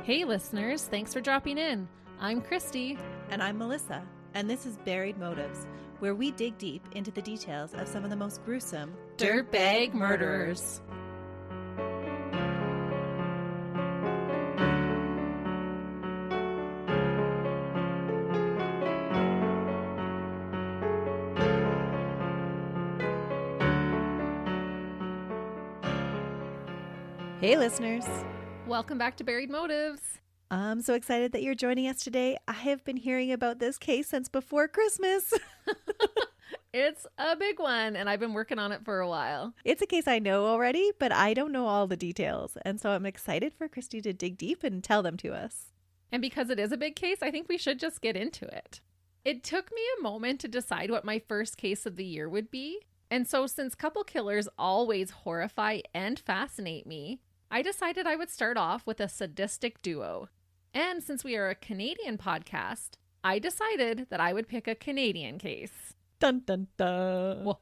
Hey listeners, thanks for dropping in. I'm Christy. And I'm Melissa, and this is Buried Motives, where we dig deep into the details of some of the most gruesome dirtbag murderers. Hey listeners. Welcome back to Buried Motives. I'm so excited that you're joining us today. I have been hearing about this case since before Christmas. It's a big one, and I've been working on it for a while. It's a case I know already, but I don't know all the details. And so I'm excited for Christy to dig deep and tell them to us. And because it is a big case, I think we should just get into it. It took me a moment to decide what my first case of the year would be. And so since couple killers always horrify and fascinate me, I decided I would start off with a sadistic duo. And since we are a Canadian podcast, I decided that I would pick a Canadian case. Dun dun dun.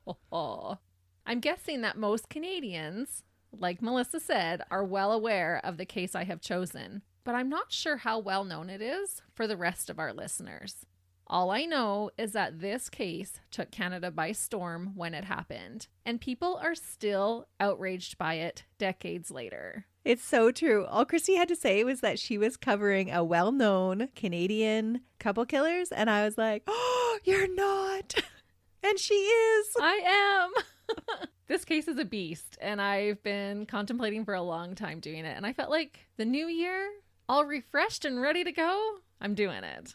I'm guessing that most Canadians, like Melissa said, are well aware of the case I have chosen, but I'm not sure how well known it is for the rest of our listeners. All I know is that this case took Canada by storm when it happened, and people are still outraged by it decades later. It's so true. All Christy had to say was that she was covering a well-known Canadian couple killers, and I was like, oh, you're not. And she is. I am. This case is a beast, and I've been contemplating for a long time doing it, and I felt like the new year, all refreshed and ready to go, I'm doing it.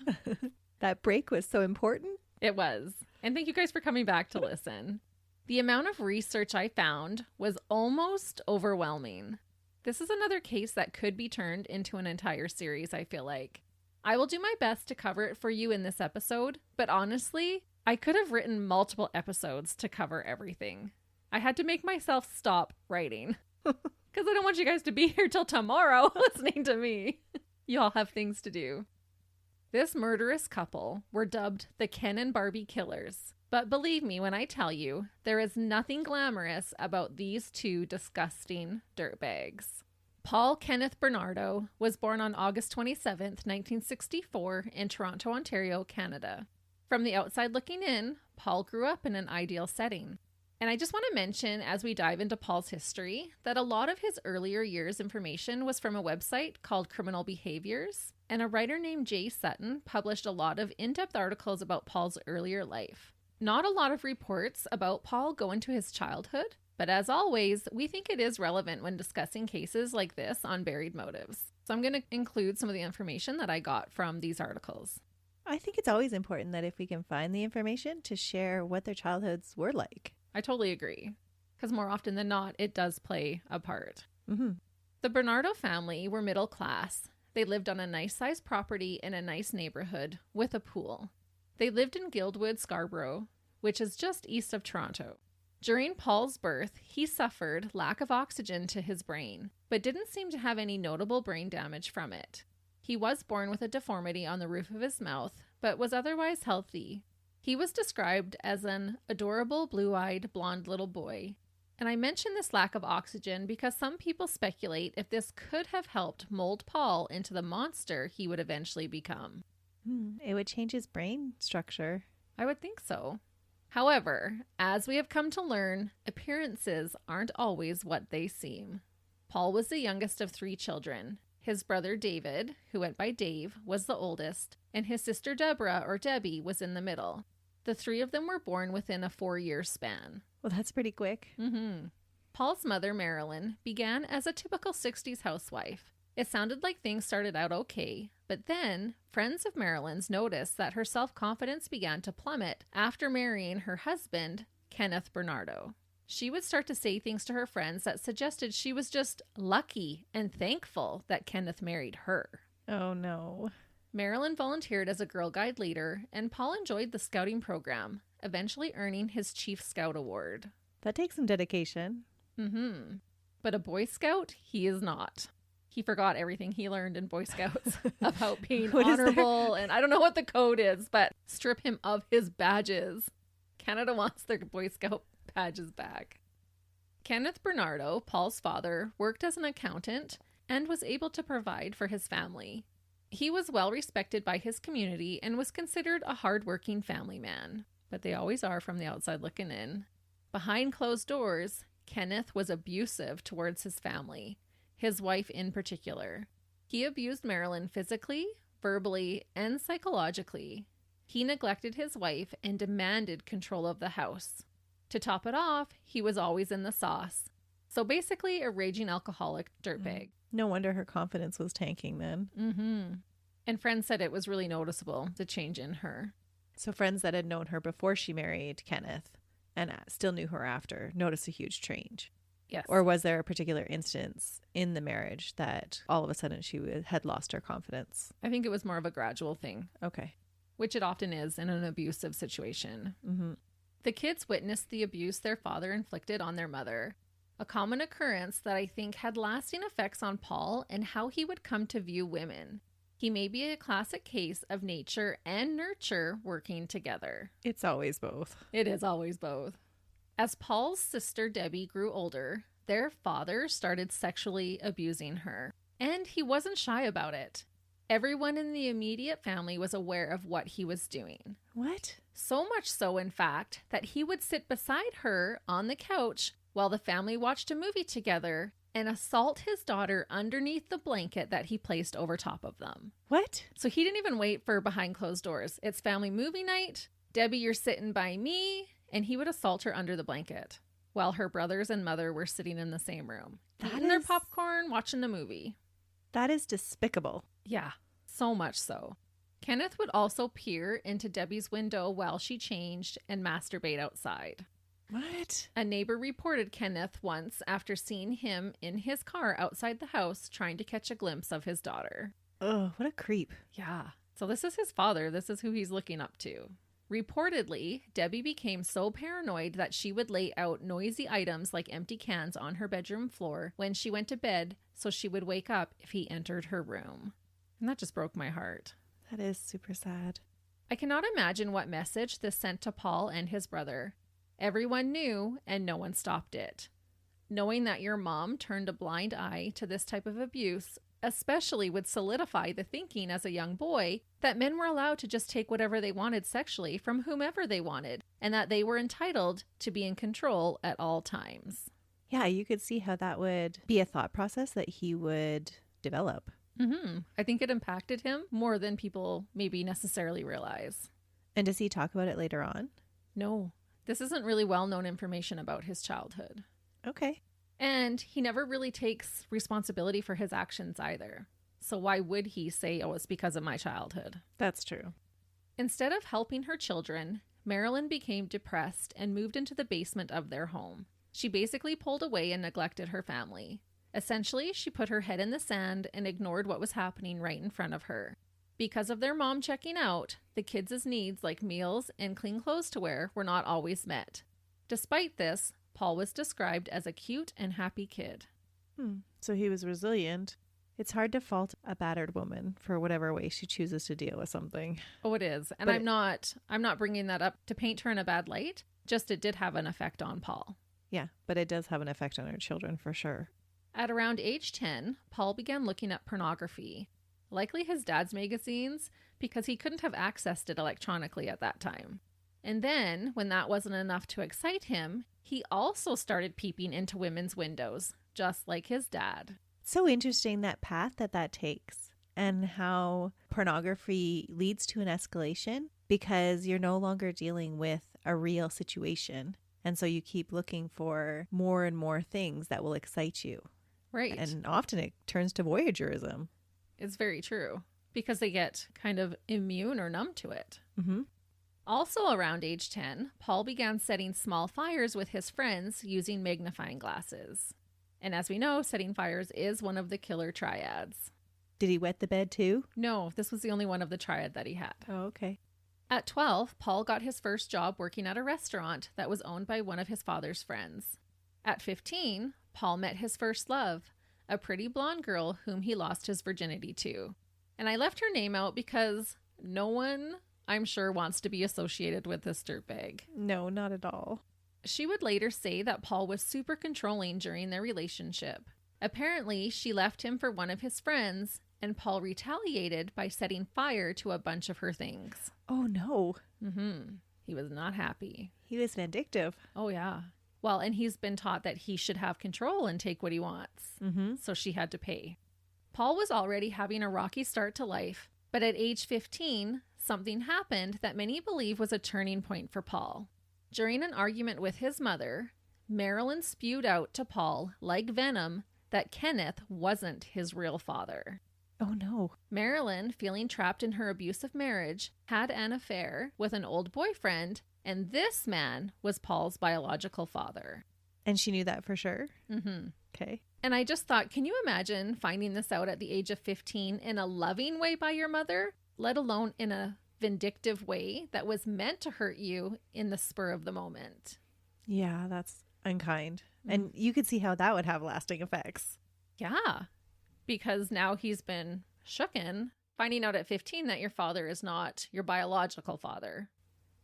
That break was so important. It was. And thank you guys for coming back to listen. The amount of research I found was almost overwhelming. This is another case that could be turned into an entire series, I feel like. I will do my best to cover it for you in this episode, but honestly, I could have written multiple episodes to cover everything. I had to make myself stop writing because I don't want you guys to be here till tomorrow listening to me. You all have things to do. This murderous couple were dubbed the Ken and Barbie killers. But believe me when I tell you, there is nothing glamorous about these two disgusting dirtbags. Paul Kenneth Bernardo was born on August 27th, 1964 in Toronto, Ontario, Canada. From the outside looking in, Paul grew up in an ideal setting. And I just want to mention, as we dive into Paul's history, that a lot of his earlier years' information was from a website called Criminal Behaviors, and a writer named Jay Sutton published a lot of in-depth articles about Paul's earlier life. Not a lot of reports about Paul go into his childhood, but as always, we think it is relevant when discussing cases like this on Buried Motives. So I'm going to include some of the information that I got from these articles. I think it's always important that if we can find the information to share what their childhoods were like. I totally agree, because more often than not, it does play a part. Mm-hmm. The Bernardo family were middle class. They lived on a nice-sized property in a nice neighborhood with a pool. They lived in Guildwood, Scarborough, which is just east of Toronto. During Paul's birth, he suffered lack of oxygen to his brain, but didn't seem to have any notable brain damage from it. He was born with a deformity on the roof of his mouth, but was otherwise healthy. He was described as an adorable, blue-eyed, blonde little boy. And I mention this lack of oxygen because some people speculate if this could have helped mold Paul into the monster he would eventually become. It would change his brain structure. I would think so. However, as we have come to learn, appearances aren't always what they seem. Paul was the youngest of 3 children. His brother David, who went by Dave, was the oldest, and his sister Deborah, or Debbie, was in the middle. The 3 of them were born within a 4-year span. Well, that's pretty quick. Mm-hmm. Paul's mother, Marilyn, began as a typical 60s housewife. It sounded like things started out okay, but then friends of Marilyn's noticed that her self-confidence began to plummet after marrying her husband, Kenneth Bernardo. She would start to say things to her friends that suggested she was just lucky and thankful that Kenneth married her. Oh, no. Marilyn volunteered as a Girl Guide leader, and Paul enjoyed the scouting program, eventually earning his Chief Scout Award. That takes some dedication. Mm-hmm. But a Boy Scout, he is not. He forgot everything he learned in Boy Scouts about being honorable, and I don't know what the code is, but strip him of his badges. Canada wants their Boy Scout badges back. Kenneth Bernardo, Paul's father, worked as an accountant and was able to provide for his family. He was well respected by his community and was considered a hard-working family man, but they always are from the outside looking in. Behind closed doors, Kenneth was abusive towards his family, his wife in particular. He abused Marilyn physically, verbally, and psychologically. He neglected his wife and demanded control of the house. To top it off, he was always in the sauce. So basically a raging alcoholic dirtbag. No wonder her confidence was tanking then. Mm-hmm. And friends said it was really noticeable, the change in her. So friends that had known her before she married Kenneth and still knew her after noticed a huge change. Yes. Or was there a particular instance in the marriage that all of a sudden she had lost her confidence? I think it was more of a gradual thing. Okay. Which it often is in an abusive situation. Mm-hmm. The kids witnessed the abuse their father inflicted on their mother, a common occurrence that I think had lasting effects on Paul and how he would come to view women. He may be a classic case of nature and nurture working together. It's always both. It is always both. As Paul's sister Debbie grew older, their father started sexually abusing her, and he wasn't shy about it. Everyone in the immediate family was aware of what he was doing. What? So much so, in fact, that he would sit beside her on the couch while the family watched a movie together and assault his daughter underneath the blanket that he placed over top of them. What? So he didn't even wait for behind closed doors. It's family movie night. Debbie, you're sitting by me. And he would assault her under the blanket while her brothers and mother were sitting in the same room, eating their popcorn, watching the movie. That is despicable. Yeah, so much so. Kenneth would also peer into Debbie's window while she changed and masturbate outside. What? A neighbor reported Kenneth once after seeing him in his car outside the house trying to catch a glimpse of his daughter. Oh, what a creep. Yeah. So this is his father. This is who he's looking up to. Reportedly, Debbie became so paranoid that she would lay out noisy items like empty cans on her bedroom floor when she went to bed so she would wake up if he entered her room. And that just broke my heart. That is super sad. I cannot imagine what message this sent to Paul and his brother. Everyone knew and no one stopped it. Knowing that your mom turned a blind eye to this type of abuse especially would solidify the thinking as a young boy that men were allowed to just take whatever they wanted sexually from whomever they wanted, and that they were entitled to be in control at all times. Yeah, you could see how that would be a thought process that he would develop. Mm-hmm. I think it impacted him more than people maybe necessarily realize. And does he talk about it later on? No, this isn't really well-known information about his childhood. Okay. And he never really takes responsibility for his actions either. So why would he say, oh, it's because of my childhood? That's true. Instead of helping her children, Marilyn became depressed and moved into the basement of their home. She basically pulled away and neglected her family. Essentially, she put her head in the sand and ignored what was happening right in front of her. Because of their mom checking out, the kids' needs like meals and clean clothes to wear were not always met. Despite this, Paul was described as a cute and happy kid. So he was resilient. It's hard to fault a battered woman for whatever way she chooses to deal with something. Oh, it is. And I'm not bringing that up to paint her in a bad light. Just it did have an effect on Paul. Yeah, but it does have an effect on her children for sure. At around age 10, Paul began looking at pornography, likely his dad's magazines, because he couldn't have accessed it electronically at that time. And then, when that wasn't enough to excite him, he also started peeping into women's windows, just like his dad. So interesting that path that takes and how pornography leads to an escalation because you're no longer dealing with a real situation. And so you keep looking for more and more things that will excite you. Right. And often it turns to voyeurism. It's very true because they get kind of immune or numb to it. Mm-hmm. Also around age 10, Paul began setting small fires with his friends using magnifying glasses. And as we know, setting fires is one of the killer triads. Did he wet the bed too? No, this was the only one of the triad that he had. Oh, okay. At 12, Paul got his first job working at a restaurant that was owned by one of his father's friends. At 15, Paul met his first love, a pretty blonde girl whom he lost his virginity to. And I left her name out because no one, I'm sure, wants to be associated with this dirtbag. No, not at all. She would later say that Paul was super controlling during their relationship. Apparently, she left him for one of his friends, and Paul retaliated by setting fire to a bunch of her things. Oh, no. He was not happy. He was vindictive. Oh, yeah. Well, and he's been taught that he should have control and take what he wants. So she had to pay. Paul was already having a rocky start to life, but at age 15, something happened that many believe was a turning point for Paul. During an argument with his mother, Marilyn spewed out to Paul, like venom, that Kenneth wasn't his real father. Oh, no. Marilyn, feeling trapped in her abusive marriage, had an affair with an old boyfriend, and this man was Paul's biological father. And she knew that for sure? Okay. And I just thought, can you imagine finding this out at the age of 15 in a loving way by your mother, let alone in a vindictive way that was meant to hurt you in the spur of the moment? Yeah, that's unkind. And you could see how that would have lasting effects. Yeah, because now he's been shooken, finding out at 15 that your father is not your biological father.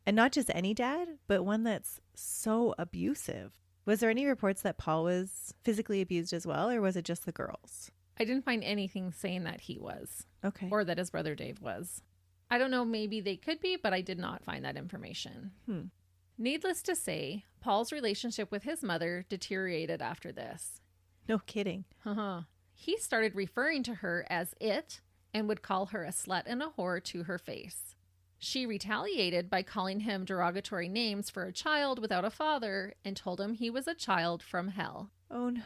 And not just any dad, but one that's so abusive. Was there any reports that Paul was physically abused as well, or was it just the girls? I didn't find anything saying that he was. Okay. Or that his brother Dave was. I don't know, maybe they could be, but I did not find that information. Needless to say, Paul's relationship with his mother deteriorated after this. No kidding. He started referring to her as it and would call her a slut and a whore to her face. She retaliated by calling him derogatory names for a child without a father and told him he was a child from hell. Oh, no.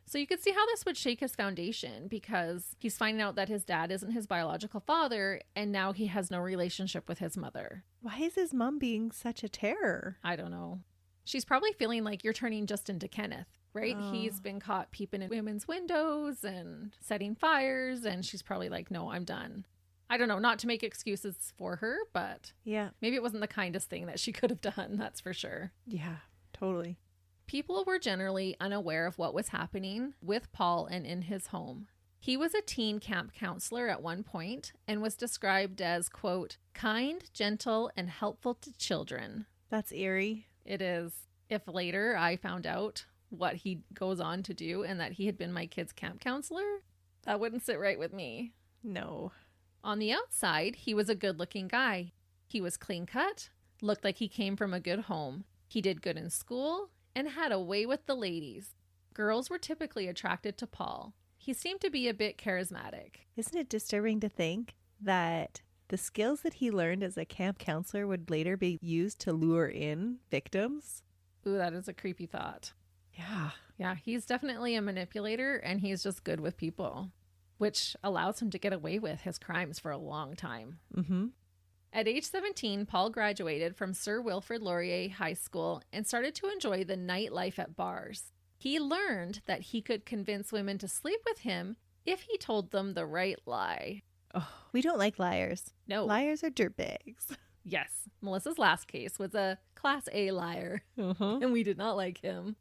So you could see how this would shake his foundation, because he's finding out that his dad isn't his biological father, and now he has no relationship with his mother. Why is his mom being such a terror? I don't know. She's probably feeling like you're turning just into Kenneth, right? Oh. He's been caught peeping in women's windows and setting fires, and she's probably like, no, I'm done. I don't know, not to make excuses for her, but yeah, maybe it wasn't the kindest thing that she could have done, that's for sure. Yeah, totally. People were generally unaware of what was happening with Paul and in his home. He was a teen camp counselor at one point and was described as, quote, kind, gentle, and helpful to children. That's eerie. It is. If later I found out what he goes on to do and that he had been my kid's camp counselor, that wouldn't sit right with me. No. On the outside, he was a good-looking guy. He was clean-cut, looked like he came from a good home. He did good in school and had a way with the ladies. Girls were typically attracted to Paul. He seemed to be a bit charismatic. Isn't it disturbing to think that the skills that he learned as a camp counselor would later be used to lure in victims? Ooh, that is a creepy thought. Yeah. Yeah, he's definitely a manipulator, and he's just good with people, which allows him to get away with his crimes for a long time. At age 17, Paul graduated from Sir Wilfrid Laurier High School and started to enjoy the nightlife at bars. He learned that he could convince women to sleep with him if he told them the right lie. Oh, we don't like liars. No. Liars are dirtbags. Yes. Melissa's last case was a Class A liar, and we did not like him.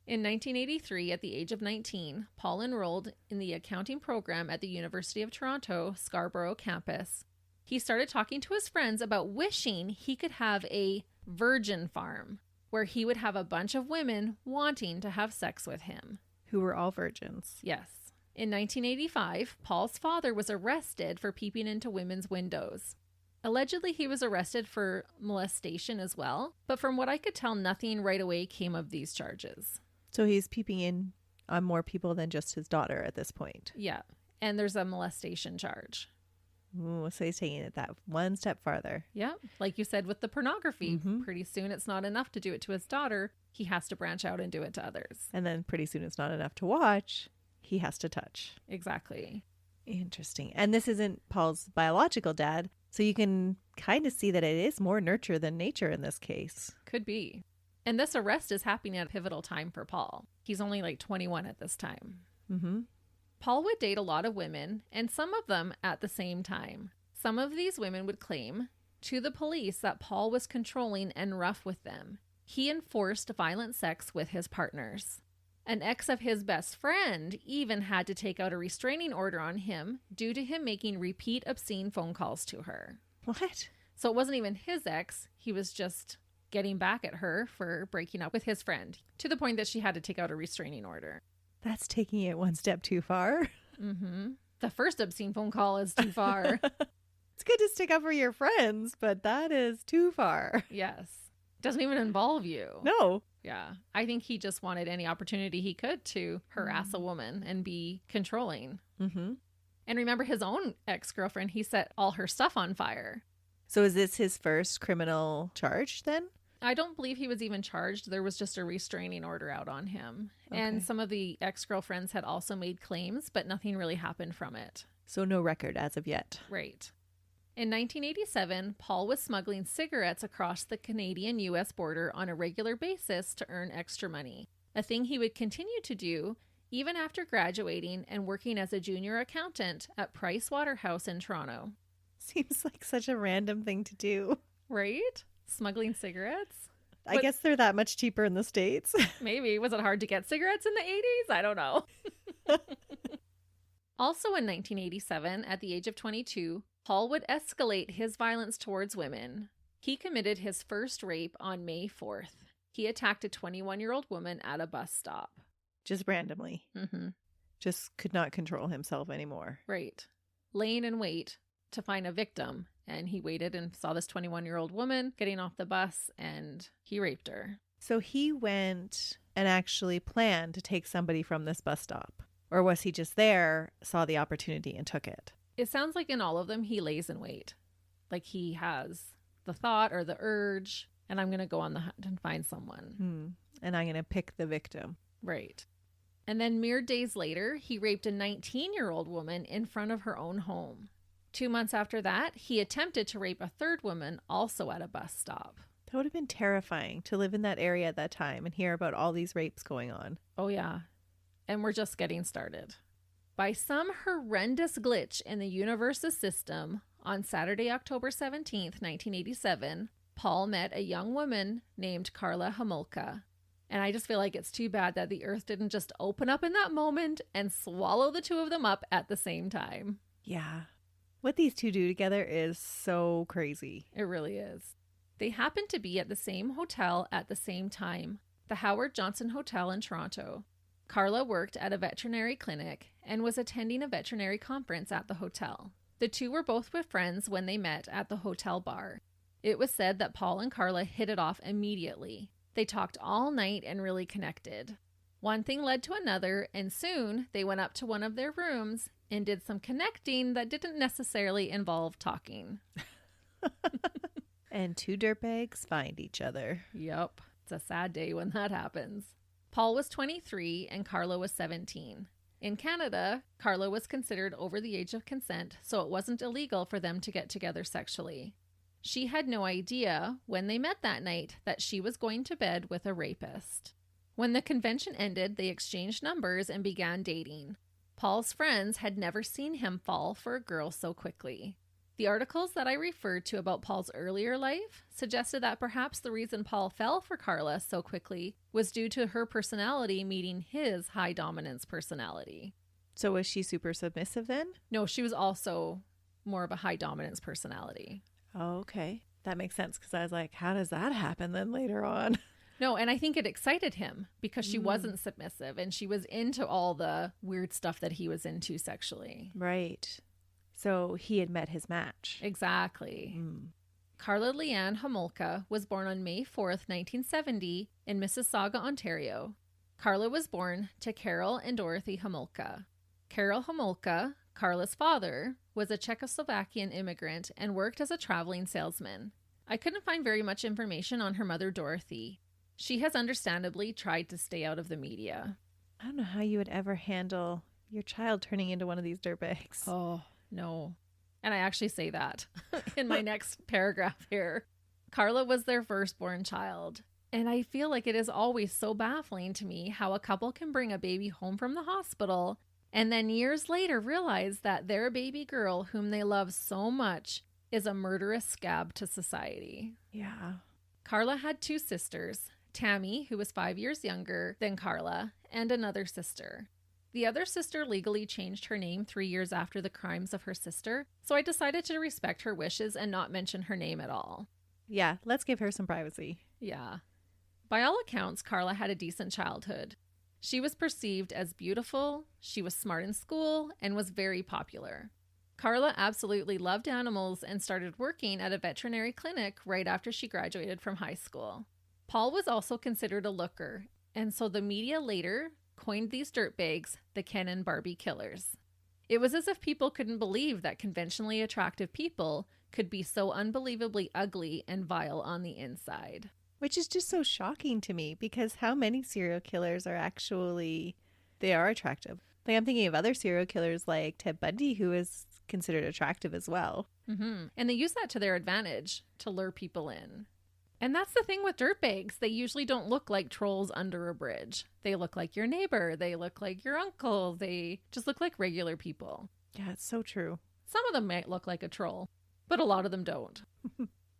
In 1983, at the age of 19, Paul enrolled in the accounting program at the University of Toronto, Scarborough campus. He started talking to his friends about wishing he could have a virgin farm where he would have a bunch of women wanting to have sex with him. Who were all virgins. Yes. In 1985, Paul's father was arrested for peeping into women's windows. Allegedly, he was arrested for molestation as well, but from what I could tell, nothing right away came of these charges. So he's peeping in on more people than just his daughter at this point. Yeah. And there's a molestation charge. Ooh, so he's taking it that one step farther. Yeah. Like you said with the pornography, pretty soon it's not enough to do it to his daughter. He has to branch out and do it to others. And then pretty soon it's not enough to watch. He has to touch. Exactly. Interesting. And this isn't Paul's biological dad. So you can kind of see that it is more nurture than nature in this case. Could be. And this arrest is happening at a pivotal time for Paul. He's only like 21 at this time. Paul would date a lot of women, and some of them at the same time. Some of these women would claim to the police that Paul was controlling and rough with them. He enforced violent sex with his partners. An ex of his best friend even had to take out a restraining order on him due to him making repeat obscene phone calls to her. What? So it wasn't even his ex. He was just getting back at her for breaking up with his friend, to the point that she had to take out a restraining order. That's taking it one step too far. Mm-hmm. The first obscene phone call is too far. It's good to stick up for your friends, but that is too far. Yes. Doesn't even involve you. No. Yeah. I think he just wanted any opportunity he could to harass a woman and be controlling. Mm-hmm. And remember his own ex-girlfriend, he set all her stuff on fire. So is this his first criminal charge then? I don't believe he was even charged. There was just a restraining order out on him. Okay. And some of the ex-girlfriends had also made claims, but nothing really happened from it. So no record as of yet. Right. In 1987, Paul was smuggling cigarettes across the Canadian-U.S. border on a regular basis to earn extra money, a thing he would continue to do even after graduating and working as a junior accountant at Price Waterhouse in Toronto. Seems like such a random thing to do. Right? Smuggling cigarettes? I guess they're that much cheaper in the States. Maybe. Was it hard to get cigarettes in the 80s? I don't know. Also in 1987, at the age of 22, Paul would escalate his violence towards women. He committed his first rape on May 4th. He attacked a 21-year-old woman at a bus stop. Just randomly. Mm-hmm. Just could not control himself anymore. Right. Laying in wait to find a victim. And he waited and saw this 21-year-old woman getting off the bus, and he raped her. So he went and actually planned to take somebody from this bus stop. Or was he just there, saw the opportunity, and took it? It sounds like in all of them, he lays in wait. Like he has the thought or the urge, and I'm going to go on the hunt and find someone. And I'm going to pick the victim. Right. And then mere days later, he raped a 19-year-old woman in front of her own home. 2 months after that, he attempted to rape a third woman also at a bus stop. That would have been terrifying to live in that area at that time and hear about all these rapes going on. Oh, yeah. And we're just getting started. By some horrendous glitch in the universe's system, on Saturday, October 17th, 1987, Paul met a young woman named Karla Homolka. And I just feel like it's too bad that the earth didn't just open up in that moment and swallow the two of them up at the same time. Yeah. What these two do together is so crazy. It really is. They happened to be at the same hotel at the same time, the Howard Johnson Hotel in Toronto. Karla worked at a veterinary clinic and was attending a veterinary conference at the hotel. The two were both with friends when they met at the hotel bar. It was said that Paul and Karla hit it off immediately. They talked all night and really connected. One thing led to another, and soon they went up to one of their rooms and did some connecting that didn't necessarily involve talking. And two dirtbags find each other. Yep. It's a sad day when that happens. Paul was 23 and Karla was 17. In Canada, Karla was considered over the age of consent, so it wasn't illegal for them to get together sexually. She had no idea when they met that night that she was going to bed with a rapist. When the convention ended, they exchanged numbers and began dating. Paul's friends had never seen him fall for a girl so quickly. The articles that I referred to about Paul's earlier life suggested that perhaps the reason Paul fell for Karla so quickly was due to her personality meeting his high dominance personality. So was she super submissive then? No, she was also more of a high dominance personality. Oh, okay. That makes sense because I was like, how does that happen then later on? No, and I think it excited him because she wasn't submissive and she was into all the weird stuff that he was into sexually. Right. So he had met his match. Exactly. Karla Leanne Homolka was born on May 4th, 1970 in Mississauga, Ontario. Karla was born to Carol and Dorothy Homolka. Carol Homolka, Karla's father, was a Czechoslovakian immigrant and worked as a traveling salesman. I couldn't find very much information on her mother, Dorothy. She has understandably tried to stay out of the media. I don't know how you would ever handle your child turning into one of these dirtbags. Oh, no. And I actually say that in my next paragraph here. Karla was their firstborn child. And I feel like it is always so baffling to me how a couple can bring a baby home from the hospital and then years later realize that their baby girl, whom they love so much, is a murderous scab to society. Yeah. Karla had two sisters, Tammy, who was 5 years younger than Karla, and another sister. The other sister legally changed her name 3 years after the crimes of her sister, so I decided to respect her wishes and not mention her name at all. Yeah, let's give her some privacy. Yeah. By all accounts, Karla had a decent childhood. She was perceived as beautiful, she was smart in school, and was very popular. Karla absolutely loved animals and started working at a veterinary clinic right after she graduated from high school. Paul was also considered a looker, and so the media later coined these dirtbags the Ken and Barbie killers. It was as if people couldn't believe that conventionally attractive people could be so unbelievably ugly and vile on the inside. Which is just so shocking to me, because how many serial killers are actually, they are attractive. Like, I'm thinking of other serial killers like Ted Bundy, who is considered attractive as well. Mm-hmm. And they use that to their advantage to lure people in. And that's the thing with dirtbags. They usually don't look like trolls under a bridge. They look like your neighbor. They look like your uncle. They just look like regular people. Yeah, it's so true. Some of them might look like a troll, but a lot of them don't.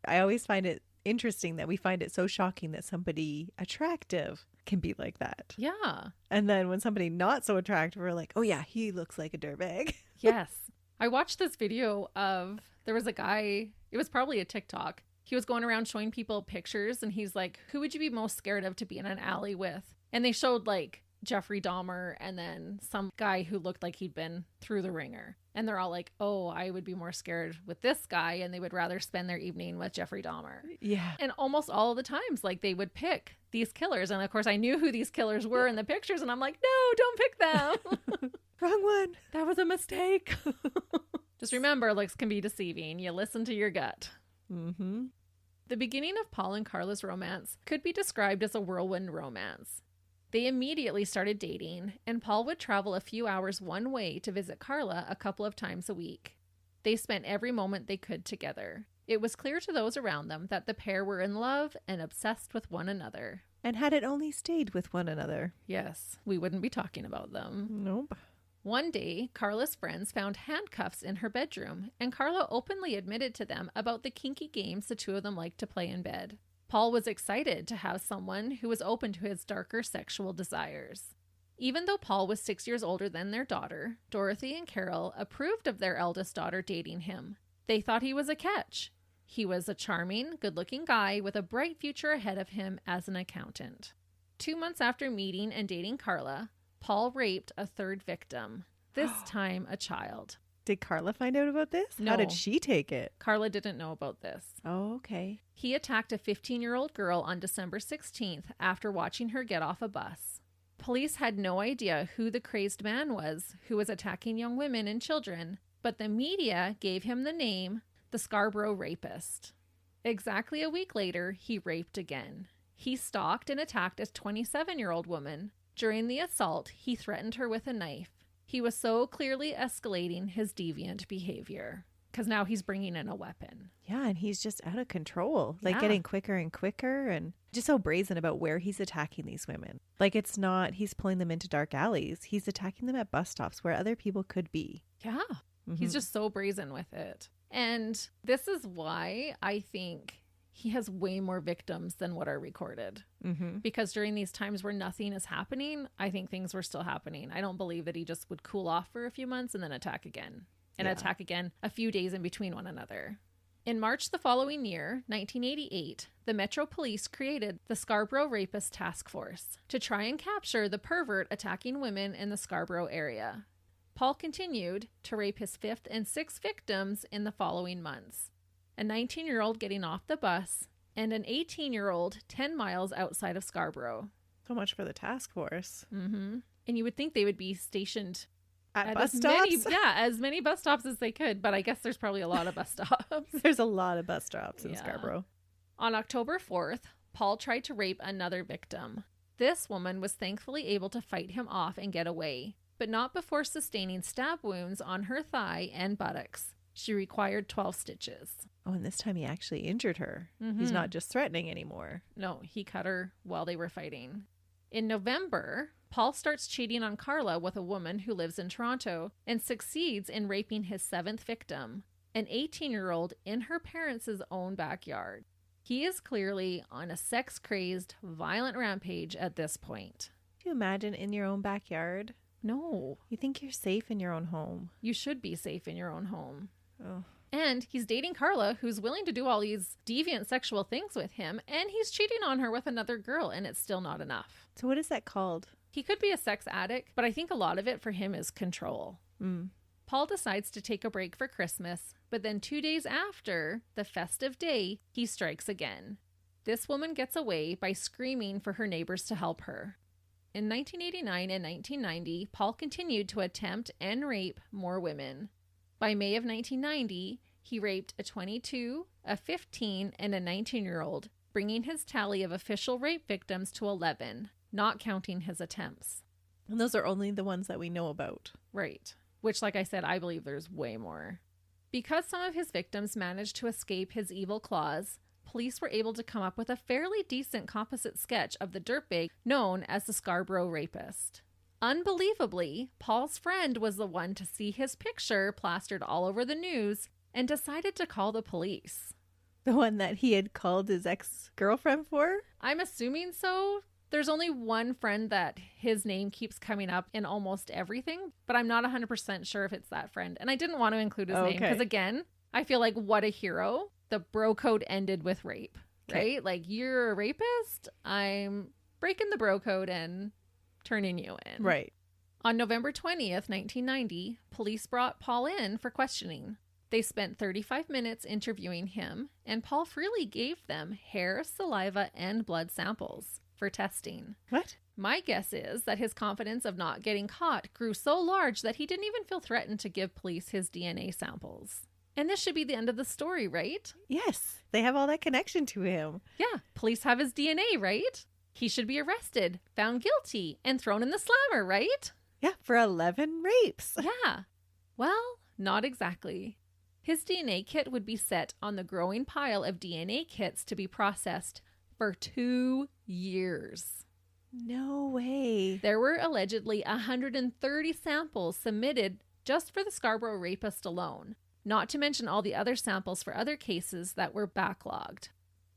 I always find it interesting that we find it so shocking that somebody attractive can be like that. Yeah. And then when somebody not so attractive, we're like, oh yeah, he looks like a dirtbag. Yes. I watched this video of, there was a guy, it was probably a TikTok. He was going around showing people pictures and he's like, who would you be most scared of to be in an alley with? And they showed like Jeffrey Dahmer and then some guy who looked like he'd been through the ringer. And they're all like, oh, I would be more scared with this guy. And they would rather spend their evening with Jeffrey Dahmer. Yeah. And almost all of the times, like they would pick these killers. And of course, I knew who these killers were in the pictures. And I'm like, no, don't pick them. Wrong one. That was a mistake. Just remember, looks can be deceiving. You listen to your gut. Mm-hmm. The beginning of Paul and Karla's romance could be described as a whirlwind romance. They immediately started dating, and Paul would travel a few hours one way to visit Karla a couple of times a week. They spent every moment they could together. It was clear to those around them that the pair were in love and obsessed with one another. And had it only stayed with one another. Yes, we wouldn't be talking about them. Nope. One day, Karla's friends found handcuffs in her bedroom, and Karla openly admitted to them about the kinky games the two of them liked to play in bed. Paul was excited to have someone who was open to his darker sexual desires. Even though Paul was 6 years older than their daughter, Dorothy and Carol approved of their eldest daughter dating him. They thought he was a catch. He was a charming, good-looking guy with a bright future ahead of him as an accountant. 2 months after meeting and dating Karla, Paul raped a third victim, this time a child. Did Karla find out about this? No. How did she take it? Karla didn't know about this. Oh, okay. He attacked a 15-year-old girl on December 16th after watching her get off a bus. Police had no idea who the crazed man was who was attacking young women and children, but the media gave him the name the Scarborough Rapist. Exactly a week later, he raped again. He stalked and attacked a 27-year-old woman. During the assault, he threatened her with a knife. He was so clearly escalating his deviant behavior because now he's bringing in a weapon. Yeah, and he's just out of control, like Yeah. getting quicker and quicker and just so brazen about where he's attacking these women. Like, it's not he's pulling them into dark alleys. He's attacking them at bus stops where other people could be. Yeah, he's just so brazen with it. And this is why I think he has way more victims than what are recorded. Mm-hmm. Because during these times where nothing is happening, I think things were still happening. I don't believe that he just would cool off for a few months and then attack again. And attack again a few days in between one another. In March the following year, 1988, the Metro Police created the Scarborough Rapist Task Force to try and capture the pervert attacking women in the Scarborough area. Paul continued to rape his fifth and sixth victims in the following months. A 19-year-old getting off the bus, and an 18-year-old 10 miles outside of Scarborough. So much for the task force. Mm-hmm. And you would think they would be stationed At bus as stops? as many bus stops as they could, but I guess there's probably a lot of bus stops. There's a lot of bus stops in Yeah. Scarborough. On October 4th, Paul tried to rape another victim. This woman was thankfully able to fight him off and get away, but not before sustaining stab wounds on her thigh and buttocks. She required 12 stitches. Oh, and this time he actually injured her. He's not just threatening anymore. No, he cut her while they were fighting. In November, Paul starts cheating on Karla with a woman who lives in Toronto and succeeds in raping his seventh victim, an 18-year-old in her parents' own backyard. He is clearly on a sex-crazed, violent rampage at this point. Can you imagine in your own backyard? No, You think you're safe in your own home. you should be safe in your own home. Oh. And he's dating Karla, who's willing to do all these deviant sexual things with him, and he's cheating on her with another girl, and it's still not enough. So what is that called? He could be a sex addict, but I think a lot of it for him is control. Paul decides to take a break for Christmas, but then 2 days after the festive day, he strikes again. This woman gets away by screaming for her neighbors to help her. In 1989 and 1990, Paul continued to attempt and rape more women. By May of 1990, he raped a 22, a 15, and a 19-year-old, bringing his tally of official rape victims to 11, not counting his attempts. And those are only the ones that we know about. Right. Which, like I said, I believe there's way more. Because some of his victims managed to escape his evil claws, police were able to come up with a fairly decent composite sketch of the dirtbag known as the Scarborough Rapist. Unbelievably, Paul's friend was the one to see his picture plastered all over the news and decided to call the police. The one that he had called his ex-girlfriend for? I'm assuming so. There's only one friend that his name keeps coming up in almost everything, but I'm not 100% sure if it's that friend. And I didn't want to include his name because, again, I feel like what a hero. The bro code ended with rape, right? Like, you're a rapist, I'm breaking the bro code and turning you in. Right. On November 20th, 1990, police brought Paul in for questioning. They spent 35 minutes interviewing him, and Paul freely gave them hair, saliva, and blood samples for testing. What? My guess is that his confidence of not getting caught grew so large that he didn't even feel threatened to give police his DNA samples. And this should be the end of the story, right? Yes. They have all that connection to him. Yeah. Police have his DNA, right? He should be arrested, found guilty, and thrown in the slammer, right? Yeah, for 11 rapes. Yeah. Well, not exactly. His DNA kit would be set on the growing pile of DNA kits to be processed for 2 years. No way. There were allegedly 130 samples submitted just for the Scarborough Rapist alone, not to mention all the other samples for other cases that were backlogged.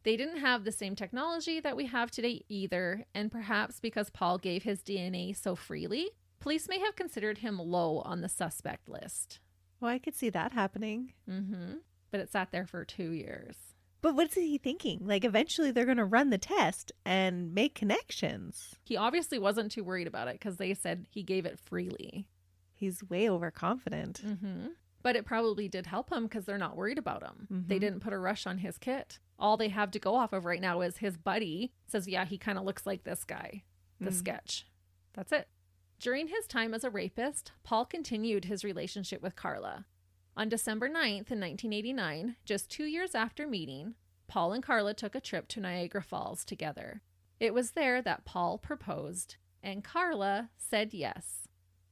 They didn't have the same technology that we have today either, and perhaps because Paul gave his DNA so freely, police may have considered him low on the suspect list. Well, I could see that happening. But it sat there for 2 years. But what's he thinking? Like, eventually they're going to run the test and make connections. He obviously wasn't too worried about it because they said he gave it freely. He's way overconfident. But it probably did help him because they're not worried about him. They didn't put a rush on his kit. All they have to go off of right now is his buddy says, yeah, he kind of looks like this guy, the sketch. That's it. During his time as a rapist, Paul continued his relationship with Karla. On December 9th in 1989, just 2 years after meeting, Paul and Karla took a trip to Niagara Falls together. It was there that Paul proposed, and Karla said yes.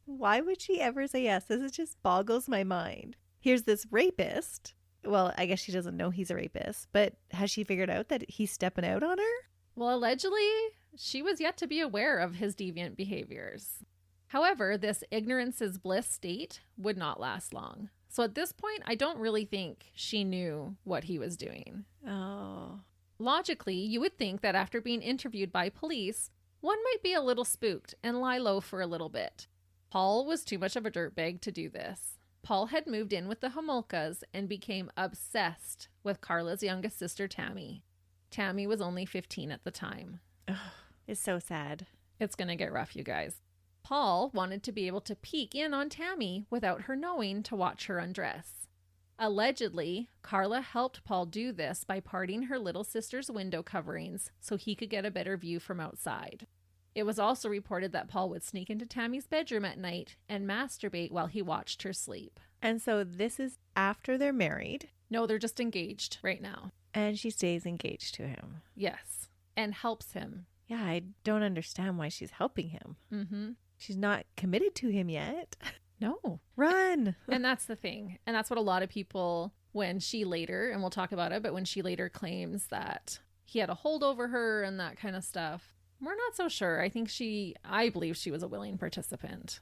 Why would she ever say yes? This just boggles my mind. Here's this rapist. Well, I guess she doesn't know he's a rapist, but has she figured out that he's stepping out on her? Well, allegedly, she was yet to be aware of his deviant behaviors. However, this ignorance is bliss state would not last long. So at this point, I don't really think she knew what he was doing. Oh. Logically, you would think that after being interviewed by police, one might be a little spooked and lie low for a little bit. Paul was too much of a dirtbag to do this. Paul had moved in with the Homolkas and became obsessed with Karla's youngest sister, Tammy. Tammy was only 15 at the time. Ugh, it's so sad. It's going to get rough, you guys. Paul wanted to be able to peek in on Tammy without her knowing to watch her undress. Allegedly, Karla helped Paul do this by parting her little sister's window coverings so he could get a better view from outside. It was also reported that Paul would sneak into Tammy's bedroom at night and masturbate while he watched her sleep. And so this is after they're married. No, they're just engaged right now. And she stays engaged to him. Yes, and helps him. Yeah, I don't understand why she's helping him. She's not committed to him yet. No. Run. And that's the thing. And that's what a lot of people, when she later, and we'll talk about it, but when she later claims that he had a hold over her and that kind of stuff, we're not so sure. I believe she was a willing participant.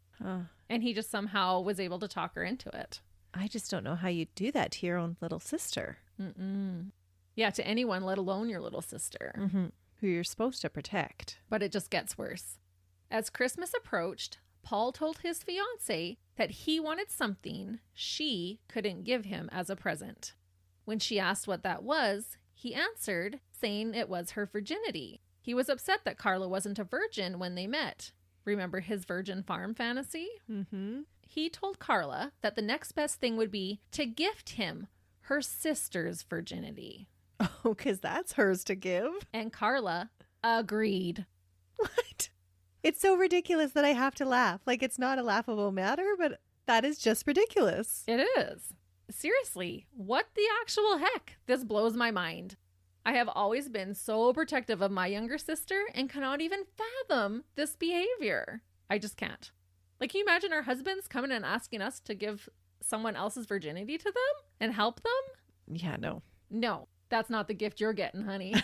And he just somehow was able to talk her into it. I just don't know how you do that to your own little sister. Yeah, to anyone, let alone your little sister. Who you're supposed to protect. But it just gets worse. As Christmas approached, Paul told his fiancée that he wanted something she couldn't give him as a present. When she asked what that was, he answered, saying it was her virginity. He was upset that Karla wasn't a virgin when they met. Remember his virgin farm fantasy? Mm-hmm. He told Karla that the next best thing would be to gift him her sister's virginity. Oh, because that's hers to give. And Karla agreed. What? It's so ridiculous that I have to laugh. Like, it's not a laughable matter, but that is just ridiculous. It is. Seriously, what the actual heck? This blows my mind. I have always been so protective of my younger sister and cannot even fathom this behavior. I just can't. Like, can you imagine our husbands coming and asking us to give someone else's virginity to them and help them? Yeah, no. No, that's not the gift you're getting, honey.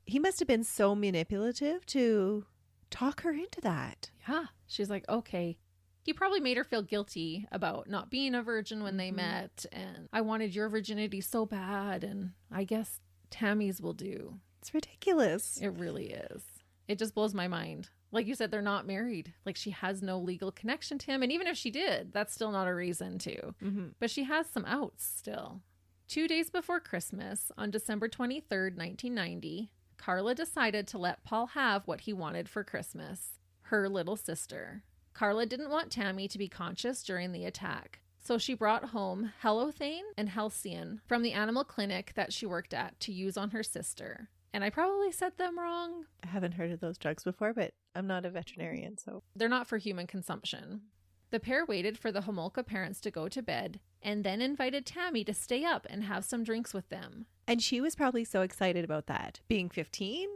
He must have been so manipulative to talk her into that. Yeah. She's like, okay. He probably made her feel guilty about not being a virgin when they met. And I wanted your virginity so bad. And I guess Tammy's will do. It's ridiculous. It really is. It just blows my mind. Like you said, they're not married. Like, she has no legal connection to him. And even if she did, that's still not a reason to. Mm-hmm. But she has some outs still. 2 days before Christmas, on December 23rd, 1990, Karla decided to let Paul have what he wanted for Christmas, her little sister. Karla didn't want Tammy to be conscious during the attack, so she brought home Halothane and Halcyon from the animal clinic that she worked at to use on her sister. And I probably said them wrong. I haven't heard of those drugs before, but I'm not a veterinarian, so. They're not for human consumption. The pair waited for the Homolka parents to go to bed and then invited Tammy to stay up and have some drinks with them. And she was probably so excited about that. Being 15,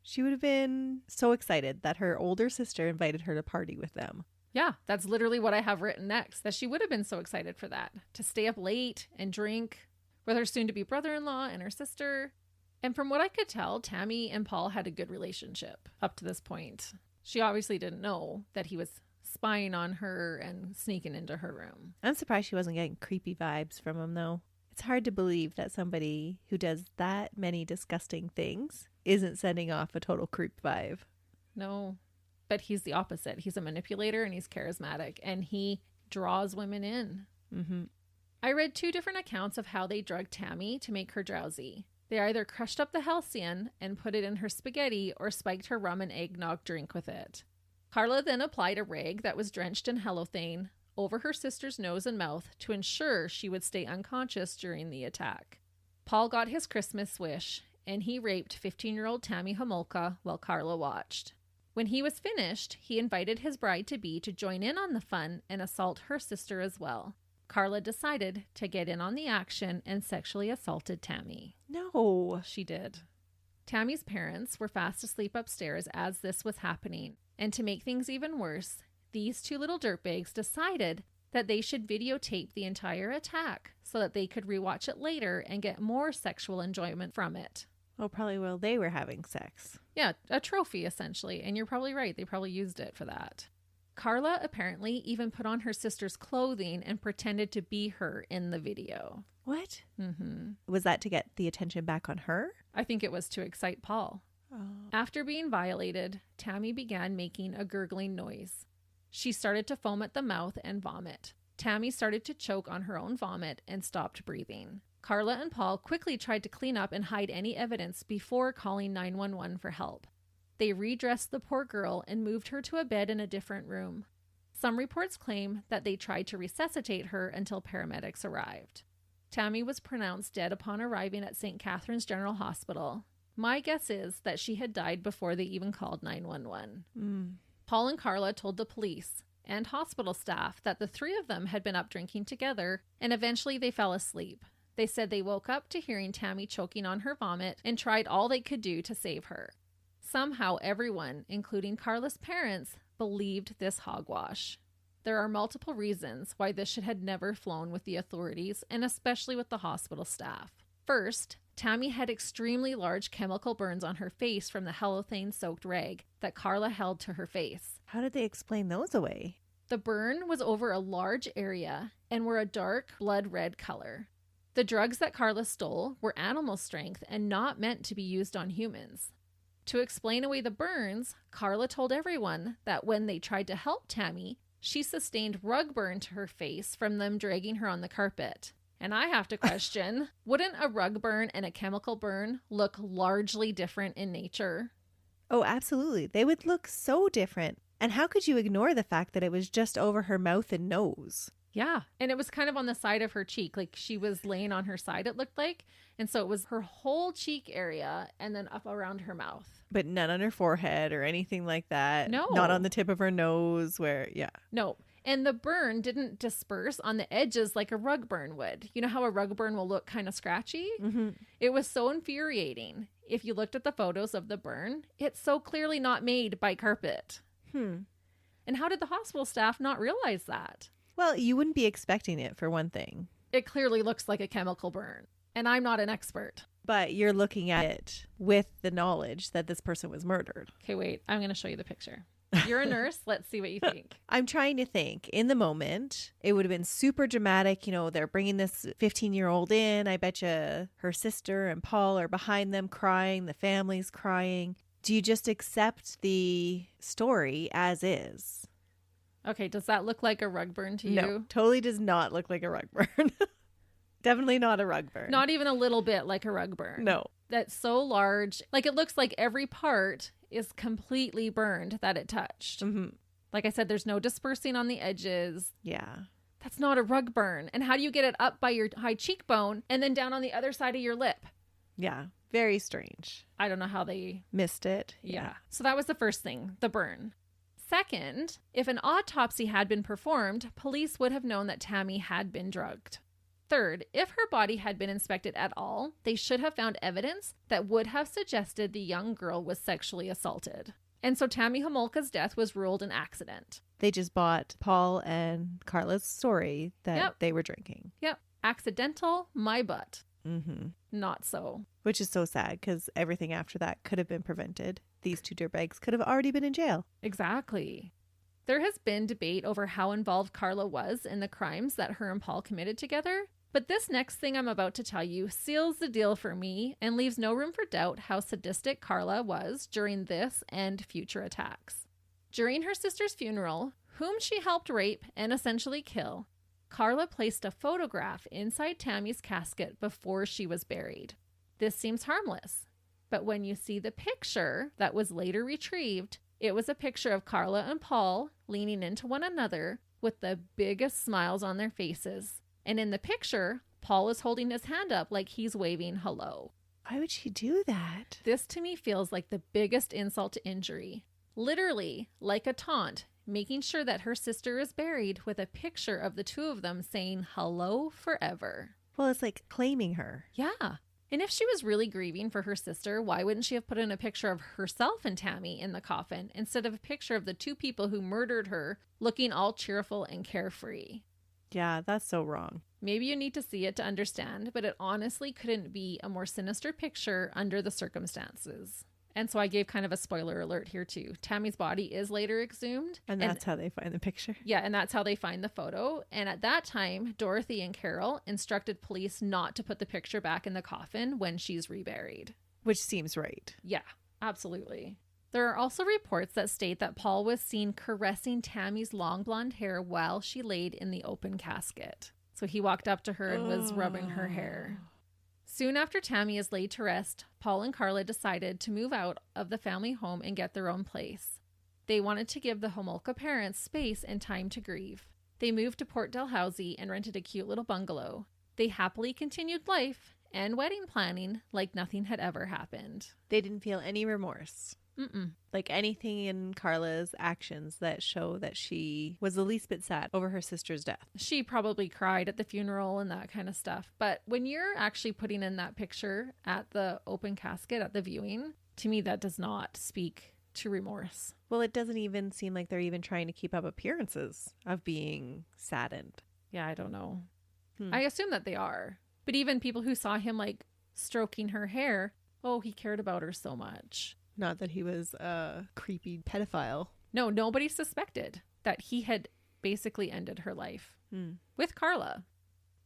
she would have been so excited that her older sister invited her to party with them. Yeah, that's literally what I have written next, that she would have been so excited for that, to stay up late and drink with her soon-to-be brother-in-law and her sister. And from what I could tell, Tammy and Paul had a good relationship up to this point. She obviously didn't know that he was spying on her and sneaking into her room. I'm surprised she wasn't getting creepy vibes from him, though. It's hard to believe that somebody who does that many disgusting things isn't sending off a total creep vibe. No, but he's the opposite. He's a manipulator and he's charismatic and he draws women in. Mm-hmm. I read 2 different accounts of how they drugged Tammy to make her drowsy. They either crushed up the Halcyon and put it in her spaghetti or spiked her rum and eggnog drink with it. Karla then applied a rag that was drenched in halothane over her sister's nose and mouth to ensure she would stay unconscious during the attack. Paul got his Christmas wish, and he raped 15-year-old Tammy Homolka while Karla watched. When he was finished, he invited his bride-to-be to join in on the fun and assault her sister as well. Karla decided to get in on the action and sexually assaulted Tammy. No. She did. Tammy's parents were fast asleep upstairs as this was happening, and to make things even worse, these 2 little dirtbags decided that they should videotape the entire attack so that they could rewatch it later and get more sexual enjoyment from it. Oh, probably while they were having sex. Yeah, a trophy essentially, and you're probably right. They probably used it for that. Karla apparently even put on her sister's clothing and pretended to be her in the video. What? Mm-hmm. Was that to get the attention back on her? I think it was to excite Paul. Oh. After being violated, Tammy began making a gurgling noise. She started to foam at the mouth and vomit. Tammy started to choke on her own vomit and stopped breathing. Karla and Paul quickly tried to clean up and hide any evidence before calling 911 for help. They redressed the poor girl and moved her to a bed in a different room. Some reports claim that they tried to resuscitate her until paramedics arrived. Tammy was pronounced dead upon arriving at St. Catherine's General Hospital. My guess is that she had died before they even called 911. Paul and Karla told the police and hospital staff that the 3 of them had been up drinking together, and eventually they fell asleep. They said they woke up to hearing Tammy choking on her vomit and tried all they could do to save her. Somehow everyone, including Karla's parents, believed this hogwash. There are multiple reasons why this shit had never flown with the authorities, and especially with the hospital staff. First, Tammy had extremely large chemical burns on her face from the halothane-soaked rag that Karla held to her face. How did they explain those away? The burn was over a large area and were a dark blood red color. The drugs that Karla stole were animal strength and not meant to be used on humans. To explain away the burns, Karla told everyone that when they tried to help Tammy, she sustained rug burn to her face from them dragging her on the carpet. And I have to question, wouldn't a rug burn and a chemical burn look largely different in nature? Oh, absolutely. They would look so different. And how could you ignore the fact that it was just over her mouth and nose? Yeah. And it was kind of on the side of her cheek. Like she was laying on her side, it looked like. And so it was her whole cheek area and then up around her mouth. But none on her forehead or anything like that. No. Not on the tip of her nose where, yeah. No. And the burn didn't disperse on the edges like a rug burn would. You know how a rug burn will look kind of scratchy? Mm-hmm. It was so infuriating. If you looked at the photos of the burn, it's so clearly not made by carpet. And how did the hospital staff not realize that? Well, you wouldn't be expecting it, for one thing. It clearly looks like a chemical burn. And I'm not an expert. But you're looking at it with the knowledge that this person was murdered. Okay, wait. I'm going to show you the picture. You're a nurse. Let's see what you think. I'm trying to think. In the moment, it would have been super dramatic. You know, they're bringing this 15-year-old in. I bet you her sister and Paul are behind them crying. The family's crying. Do you just accept the story as is? Okay, does that look like a rug burn to you? No, totally does not look like a rug burn. Definitely not a rug burn. Not even a little bit like a rug burn. No. That's so large. Like it looks like every part is completely burned that it touched. Mm-hmm. Like I said, there's no dispersing on the edges. Yeah. That's not a rug burn. And how do you get it up by your high cheekbone and then down on the other side of your lip? Yeah. Very strange. I don't know how they missed it. Yeah. So that was the first thing, the burn. Second, if an autopsy had been performed, police would have known that Tammy had been drugged. Third, if her body had been inspected at all, they should have found evidence that would have suggested the young girl was sexually assaulted. And so Tammy Homolka's death was ruled an accident. They just bought Paul and Karla's story that they were drinking. Yep. Accidental, my butt. Mm-hmm. Not so. Which is so sad because everything after that could have been prevented. These two dirtbags could have already been in jail. Exactly. There has been debate over how involved Karla was in the crimes that her and Paul committed together. But this next thing I'm about to tell you seals the deal for me and leaves no room for doubt how sadistic Karla was during this and future attacks. During her sister's funeral, whom she helped rape and essentially kill, Karla placed a photograph inside Tammy's casket before she was buried. This seems harmless, but when you see the picture that was later retrieved, it was a picture of Karla and Paul leaning into one another with the biggest smiles on their faces. And in the picture, Paul is holding his hand up like he's waving hello. Why would she do that? This to me feels like the biggest insult to injury. Literally, like a taunt, making sure that her sister is buried with a picture of the two of them saying hello forever. Well, it's like claiming her. Yeah. And if she was really grieving for her sister, why wouldn't she have put in a picture of herself and Tammy in the coffin instead of a picture of the two people who murdered her looking all cheerful and carefree? Yeah, that's so wrong. Maybe you need to see it to understand, but it honestly couldn't be a more sinister picture under the circumstances. And so I gave kind of a spoiler alert here too. Tammy's body is later exhumed. And that's how they find the picture. Yeah, and that's how they find the photo. And at that time, Dorothy and Carol instructed police not to put the picture back in the coffin when she's reburied. Which seems right. Yeah, absolutely. There are also reports that state that Paul was seen caressing Tammy's long blonde hair while she laid in the open casket. So he walked up to her and was rubbing her hair. Soon after Tammy is laid to rest, Paul and Karla decided to move out of the family home and get their own place. They wanted to give the Homolka parents space and time to grieve. They moved to Port Dalhousie and rented a cute little bungalow. They happily continued life and wedding planning like nothing had ever happened. They didn't feel any remorse. Mm-mm. Like anything in Karla's actions that show that she was the least bit sad over her sister's death. She probably cried at the funeral and that kind of stuff. But when you're actually putting in that picture at the open casket at the viewing, to me, that does not speak to remorse. Well, it doesn't even seem like they're even trying to keep up appearances of being saddened. Yeah, I don't know. I assume that they are. But even people who saw him like stroking her hair, oh, he cared about her so much. Not that he was a creepy pedophile. No, nobody suspected that he had basically ended her life with Karla.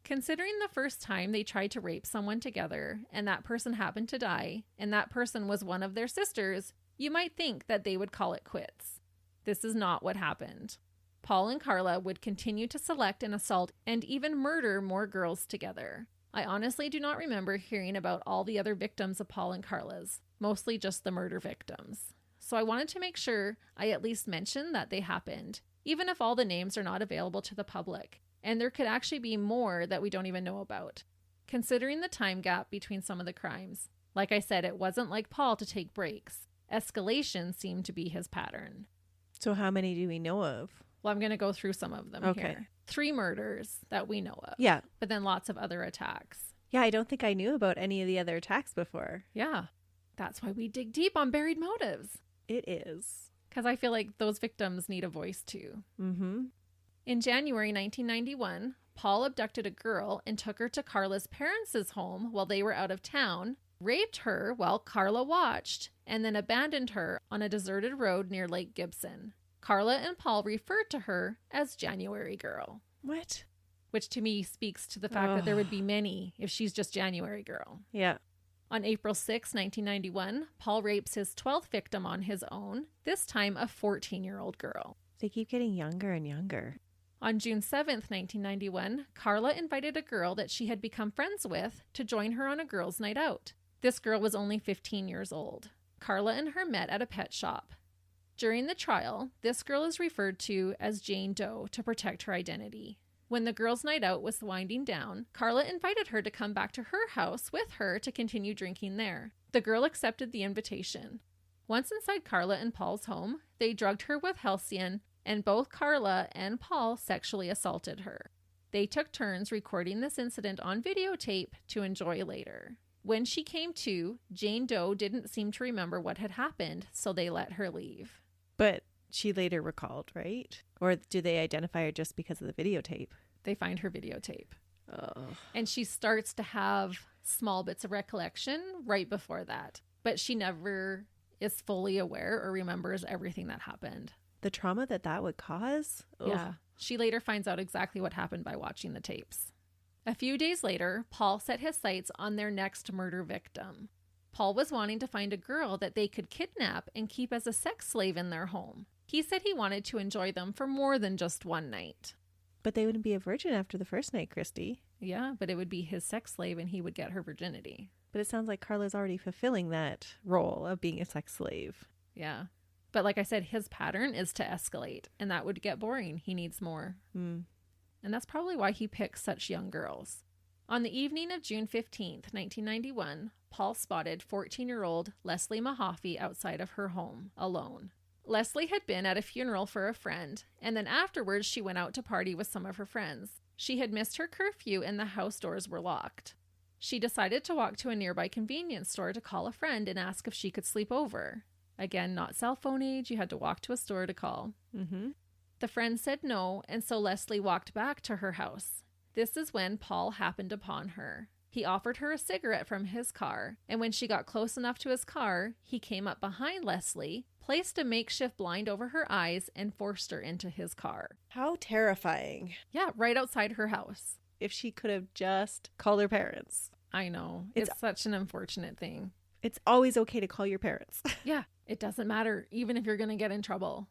Considering the first time they tried to rape someone together and that person happened to die and that person was one of their sisters, you might think that they would call it quits. This is not what happened. Paul and Karla would continue to select and assault and even murder more girls together. I honestly do not remember hearing about all the other victims of Paul and Karla's, mostly just the murder victims. so I wanted to make sure I at least mentioned that they happened, even if all the names are not available to the public, and there could actually be more that we don't even know about. Considering the time gap between some of the crimes, like I said, it wasn't like Paul to take breaks. Escalation seemed to be his pattern. So how many do we know of? Well, I'm going to go through some of them here. 3 murders that we know of. Yeah. But then lots of other attacks. Yeah, I don't think I knew about any of the other attacks before. Yeah. That's why we dig deep on buried motives. It is. Because I feel like those victims need a voice too. Mm-hmm. In January 1991, Paul abducted a girl and took her to Karla's parents' home while they were out of town, raped her while Karla watched, and then abandoned her on a deserted road near Lake Gibson. Karla and Paul referred to her as January Girl. What? Which to me speaks to the fact that there would be many if she's just January Girl. Yeah. On April 6, 1991, Paul rapes his 12th victim on his own, this time a 14-year-old girl. They keep getting younger and younger. On June 7th, 1991, Karla invited a girl that she had become friends with to join her on a girls' night out. This girl was only 15 years old. Karla and her met at a pet shop. During the trial, this girl is referred to as Jane Doe to protect her identity. When the girls' night out was winding down, Karla invited her to come back to her house with her to continue drinking there. The girl accepted the invitation. Once inside Karla and Paul's home, they drugged her with Halcion, and both Karla and Paul sexually assaulted her. They took turns recording this incident on videotape to enjoy later. When she came to, Jane Doe didn't seem to remember what had happened, so they let her leave. But she later recalled, right? Or do they identify her just because of the videotape? They find her videotape. Oh. And she starts to have small bits of recollection right before that. But she never is fully aware or remembers everything that happened. The trauma that would cause? Ugh. Yeah. She later finds out exactly what happened by watching the tapes. A few days later, Paul set his sights on their next murder victim. Paul was wanting to find a girl that they could kidnap and keep as a sex slave in their home. He said he wanted to enjoy them for more than just one night. But they wouldn't be a virgin after the first night, Christy. Yeah, but it would be his sex slave and he would get her virginity. But it sounds like Karla's already fulfilling that role of being a sex slave. Yeah. But like I said, his pattern is to escalate, and that would get boring. He needs more. Mm. And that's probably why he picks such young girls. On the evening of June 15th, 1991, Paul spotted 14-year-old Leslie Mahaffey outside of her home, alone. Leslie had been at a funeral for a friend, and then afterwards she went out to party with some of her friends. She had missed her curfew and the house doors were locked. She decided to walk to a nearby convenience store to call a friend and ask if she could sleep over. Again, not cell phone age, you had to walk to a store to call. Mm-hmm. The friend said no, and so Leslie walked back to her house. This is when Paul happened upon her. He offered her a cigarette from his car, and when she got close enough to his car, he came up behind Leslie, placed a makeshift blind over her eyes, and forced her into his car. How terrifying. Yeah, right outside her house. If she could have just called her parents. I know. It's such an unfortunate thing. It's always okay to call your parents. Yeah, it doesn't matter, even if you're going to get in trouble.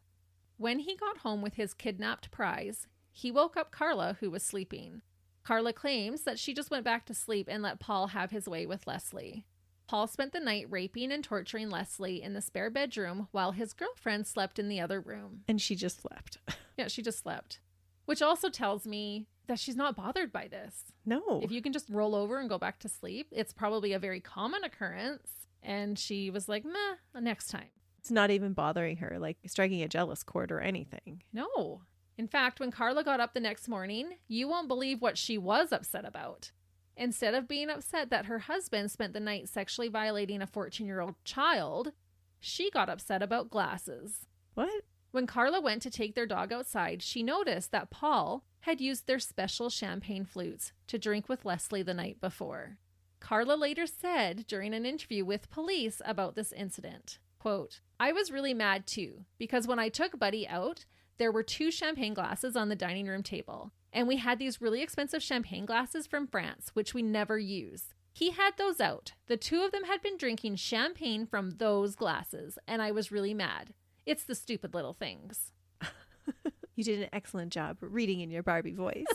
When he got home with his kidnapped prize, he woke up Karla, who was sleeping. Karla claims that she just went back to sleep and let Paul have his way with Leslie. Paul spent the night raping and torturing Leslie in the spare bedroom while his girlfriend slept in the other room. And she just slept. Yeah, she just slept. Which also tells me that she's not bothered by this. No. If you can just roll over and go back to sleep, it's probably a very common occurrence. And she was like, meh, next time. It's not even bothering her, like striking a jealous chord or anything. No. In fact, when Karla got up the next morning, you won't believe what she was upset about. Instead of being upset that her husband spent the night sexually violating a 14-year-old child, she got upset about glasses. What? When Karla went to take their dog outside, she noticed that Paul had used their special champagne flutes to drink with Leslie the night before. Karla later said during an interview with police about this incident, quote, "I was really mad too, because when I took Buddy out, there were 2 champagne glasses on the dining room table, and we had these really expensive champagne glasses from France, which we never use. He had those out. The 2 of them had been drinking champagne from those glasses, and I was really mad. It's the stupid little things." You did an excellent job reading in your Barbie voice.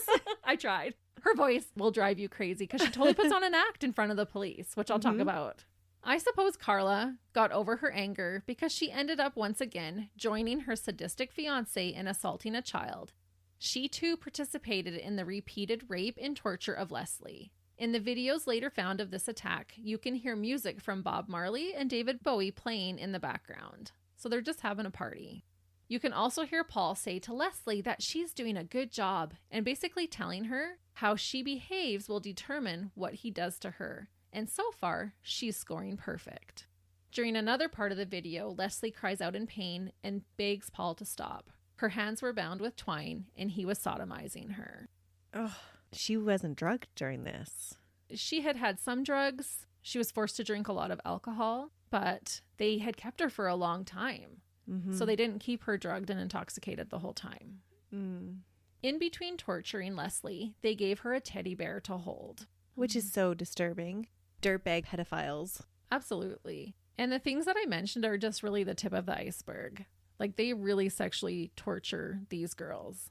I tried. Her voice will drive you crazy because she totally puts on an act in front of the police, which I'll talk about. I suppose Karla got over her anger because she ended up once again joining her sadistic fiance in assaulting a child. She too participated in the repeated rape and torture of Leslie. In the videos later found of this attack, you can hear music from Bob Marley and David Bowie playing in the background. So they're just having a party. You can also hear Paul say to Leslie that she's doing a good job and basically telling her how she behaves will determine what he does to her. And so far, she's scoring perfect. During another part of the video, Leslie cries out in pain and begs Paul to stop. Her hands were bound with twine and he was sodomizing her. Oh, she wasn't drugged during this. She had had some drugs. She was forced to drink a lot of alcohol, but they had kept her for a long time. Mm-hmm. So they didn't keep her drugged and intoxicated the whole time. In between torturing Leslie, they gave her a teddy bear to hold. Which is so disturbing. Dirtbag pedophiles. Absolutely. And the things that I mentioned are just really the tip of the iceberg. Like, they really sexually torture these girls.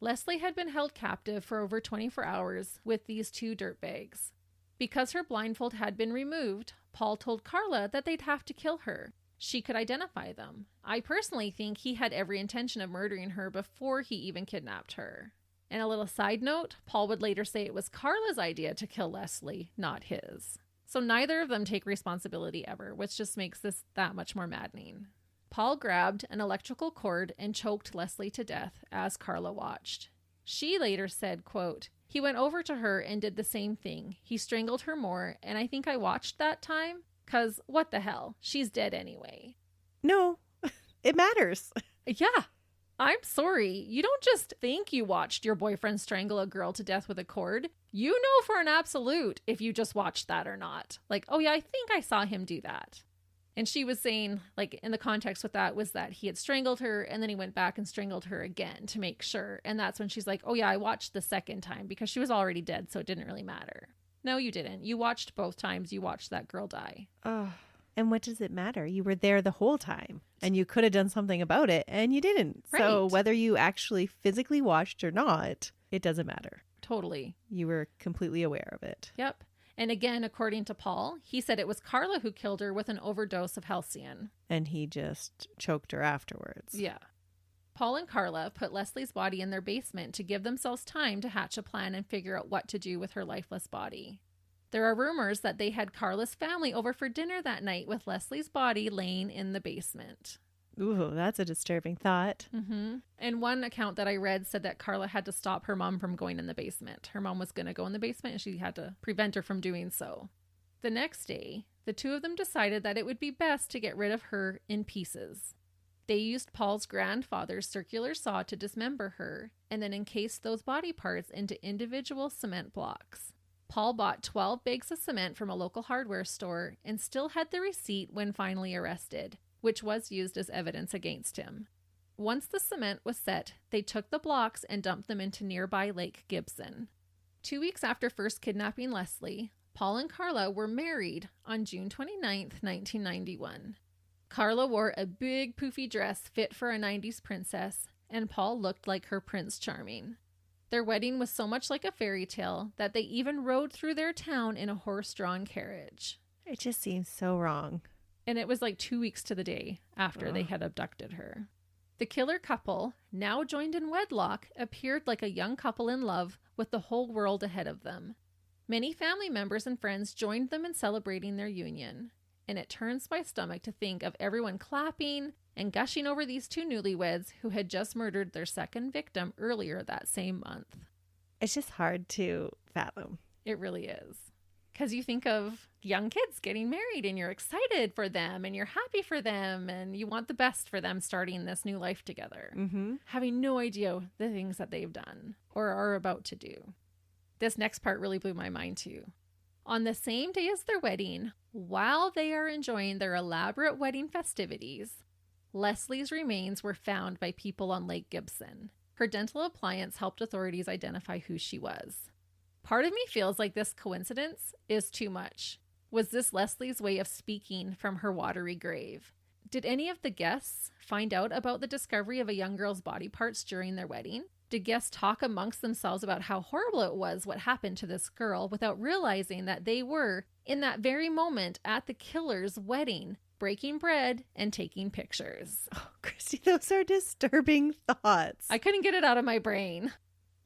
Leslie had been held captive for over 24 hours with these two dirtbags. Because her blindfold had been removed, Paul told Karla that they'd have to kill her. She could identify them. I personally think he had every intention of murdering her before he even kidnapped her. And a little side note, Paul would later say it was Karla's idea to kill Leslie, not his. So neither of them take responsibility ever, which just makes this that much more maddening. Paul grabbed an electrical cord and choked Leslie to death as Karla watched. She later said, quote, "He went over to her and did the same thing. He strangled her more, and I think I watched that time, 'cause what the hell, she's dead anyway." No, it matters. Yeah. I'm sorry. You don't just think you watched your boyfriend strangle a girl to death with a cord. You know for an absolute if you just watched that or not. Like, oh yeah, I think I saw him do that. And she was saying, like, in the context with that was that he had strangled her and then he went back and strangled her again to make sure. And that's when she's like, oh yeah, I watched the second time because she was already dead, so it didn't really matter. No, you didn't. You watched both times. You watched that girl die. Oh. And what does it matter? You were there the whole time and you could have done something about it and you didn't. Right. So whether you actually physically watched or not, it doesn't matter. Totally. You were completely aware of it. Yep. And again, according to Paul, he said it was Karla who killed her with an overdose of Halcyon. And he just choked her afterwards. Yeah. Paul and Karla put Leslie's body in their basement to give themselves time to hatch a plan and figure out what to do with her lifeless body. There are rumors that they had Karla's family over for dinner that night with Leslie's body laying in the basement. Ooh, that's a disturbing thought. Mm-hmm. And one account that I read said that Karla had to stop her mom from going in the basement. Her mom was going to go in the basement and she had to prevent her from doing so. The next day, the two of them decided that it would be best to get rid of her in pieces. They used Paul's grandfather's circular saw to dismember her and then encased those body parts into individual cement blocks. Paul bought 12 bags of cement from a local hardware store and still had the receipt when finally arrested, which was used as evidence against him. Once the cement was set, they took the blocks and dumped them into nearby Lake Gibson. 2 weeks after first kidnapping Leslie, Paul and Karla were married on June 29th, 1991. Karla wore a big poofy dress fit for a 90s princess, and Paul looked like her Prince Charming. Their wedding was so much like a fairy tale that they even rode through their town in a horse-drawn carriage. It just seems so wrong. And it was like 2 weeks to the day after they had abducted her. The killer couple, now joined in wedlock, appeared like a young couple in love with the whole world ahead of them. Many family members and friends joined them in celebrating their union. And it turns my stomach to think of everyone clapping and gushing over these two newlyweds who had just murdered their second victim earlier that same month. It's just hard to fathom. It really is. Because you think of young kids getting married and you're excited for them and you're happy for them and you want the best for them starting this new life together. Mm-hmm. Having no idea the things that they've done or are about to do. This next part really blew my mind too. On the same day as their wedding, while they are enjoying their elaborate wedding festivities, Leslie's remains were found by people on Lake Gibson. Her dental appliance helped authorities identify who she was. Part of me feels like this coincidence is too much. Was this Leslie's way of speaking from her watery grave? Did any of the guests find out about the discovery of a young girl's body parts during their wedding? did guests talk amongst themselves about how horrible it was what happened to this girl without realizing that they were, in that very moment, at the killer's wedding, breaking bread and taking pictures. Oh, Christy, those are disturbing thoughts. I couldn't get it out of my brain.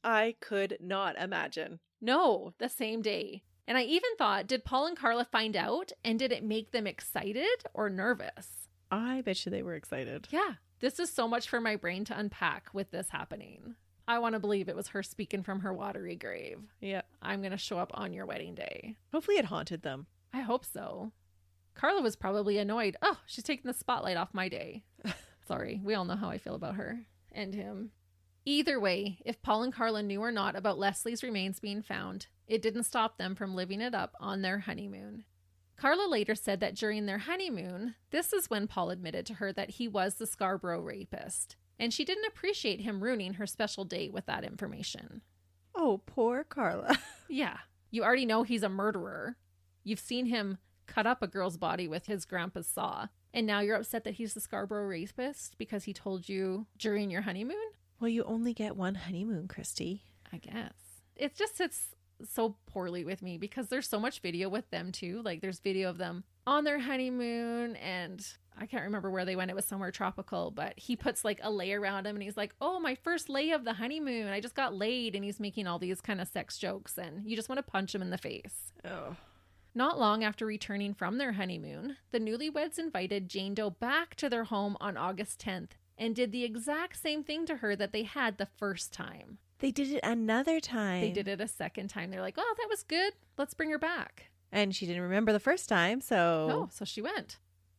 I could not imagine. No, the same day. And I even thought, did Paul and Karla find out, and did it make them excited or nervous? I bet you they were excited. Yeah, this is so much for my brain to unpack with this happening. I want to believe it was her speaking from her watery grave. Yeah. I'm going to show up on your wedding day. Hopefully it haunted them. I hope so. Karla was probably annoyed. Oh, she's taking the spotlight off my day. Sorry, we all know how I feel about her and him. Either way, if Paul and Karla knew or not about Leslie's remains being found, it didn't stop them from living it up on their honeymoon. Karla later said that during their honeymoon, this is when Paul admitted to her that he was the Scarborough rapist, and she didn't appreciate him ruining her special date with that information. Oh, poor Karla. Yeah, you already know he's a murderer. You've seen him cut up a girl's body with his grandpa's saw, and now you're upset that he's the Scarborough rapist because he told you during your honeymoon? Well, you only get one honeymoon, Christy. I guess. It just sits so poorly with me because there's so much video with them too. Like there's video of them on their honeymoon, and I can't remember where they went. It was somewhere tropical, but he puts like a lei around him and he's like, oh, my first lei of the honeymoon. I just got laid. And he's making all these kind of sex jokes, and you just want to punch him in the face. Oh. Not long after returning from their honeymoon, the newlyweds invited Jane Doe back to their home on August 10th and did the exact same thing to her that they had the first time. They did it another time. They did it a second time. They're like, oh, that was good. Let's bring her back. And she didn't remember the first time, so... No, so she went.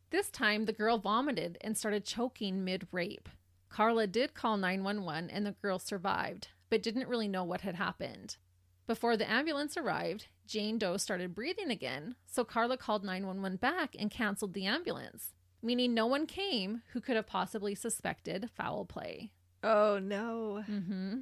This time, the girl vomited and started choking mid-rape. Karla did call 911 and the girl survived, but didn't really know what had happened. Before the ambulance arrived, Jane Doe started breathing again, so Karla called 911 back and canceled the ambulance, meaning no one came who could have possibly suspected foul play. Oh, no. Mm-hmm.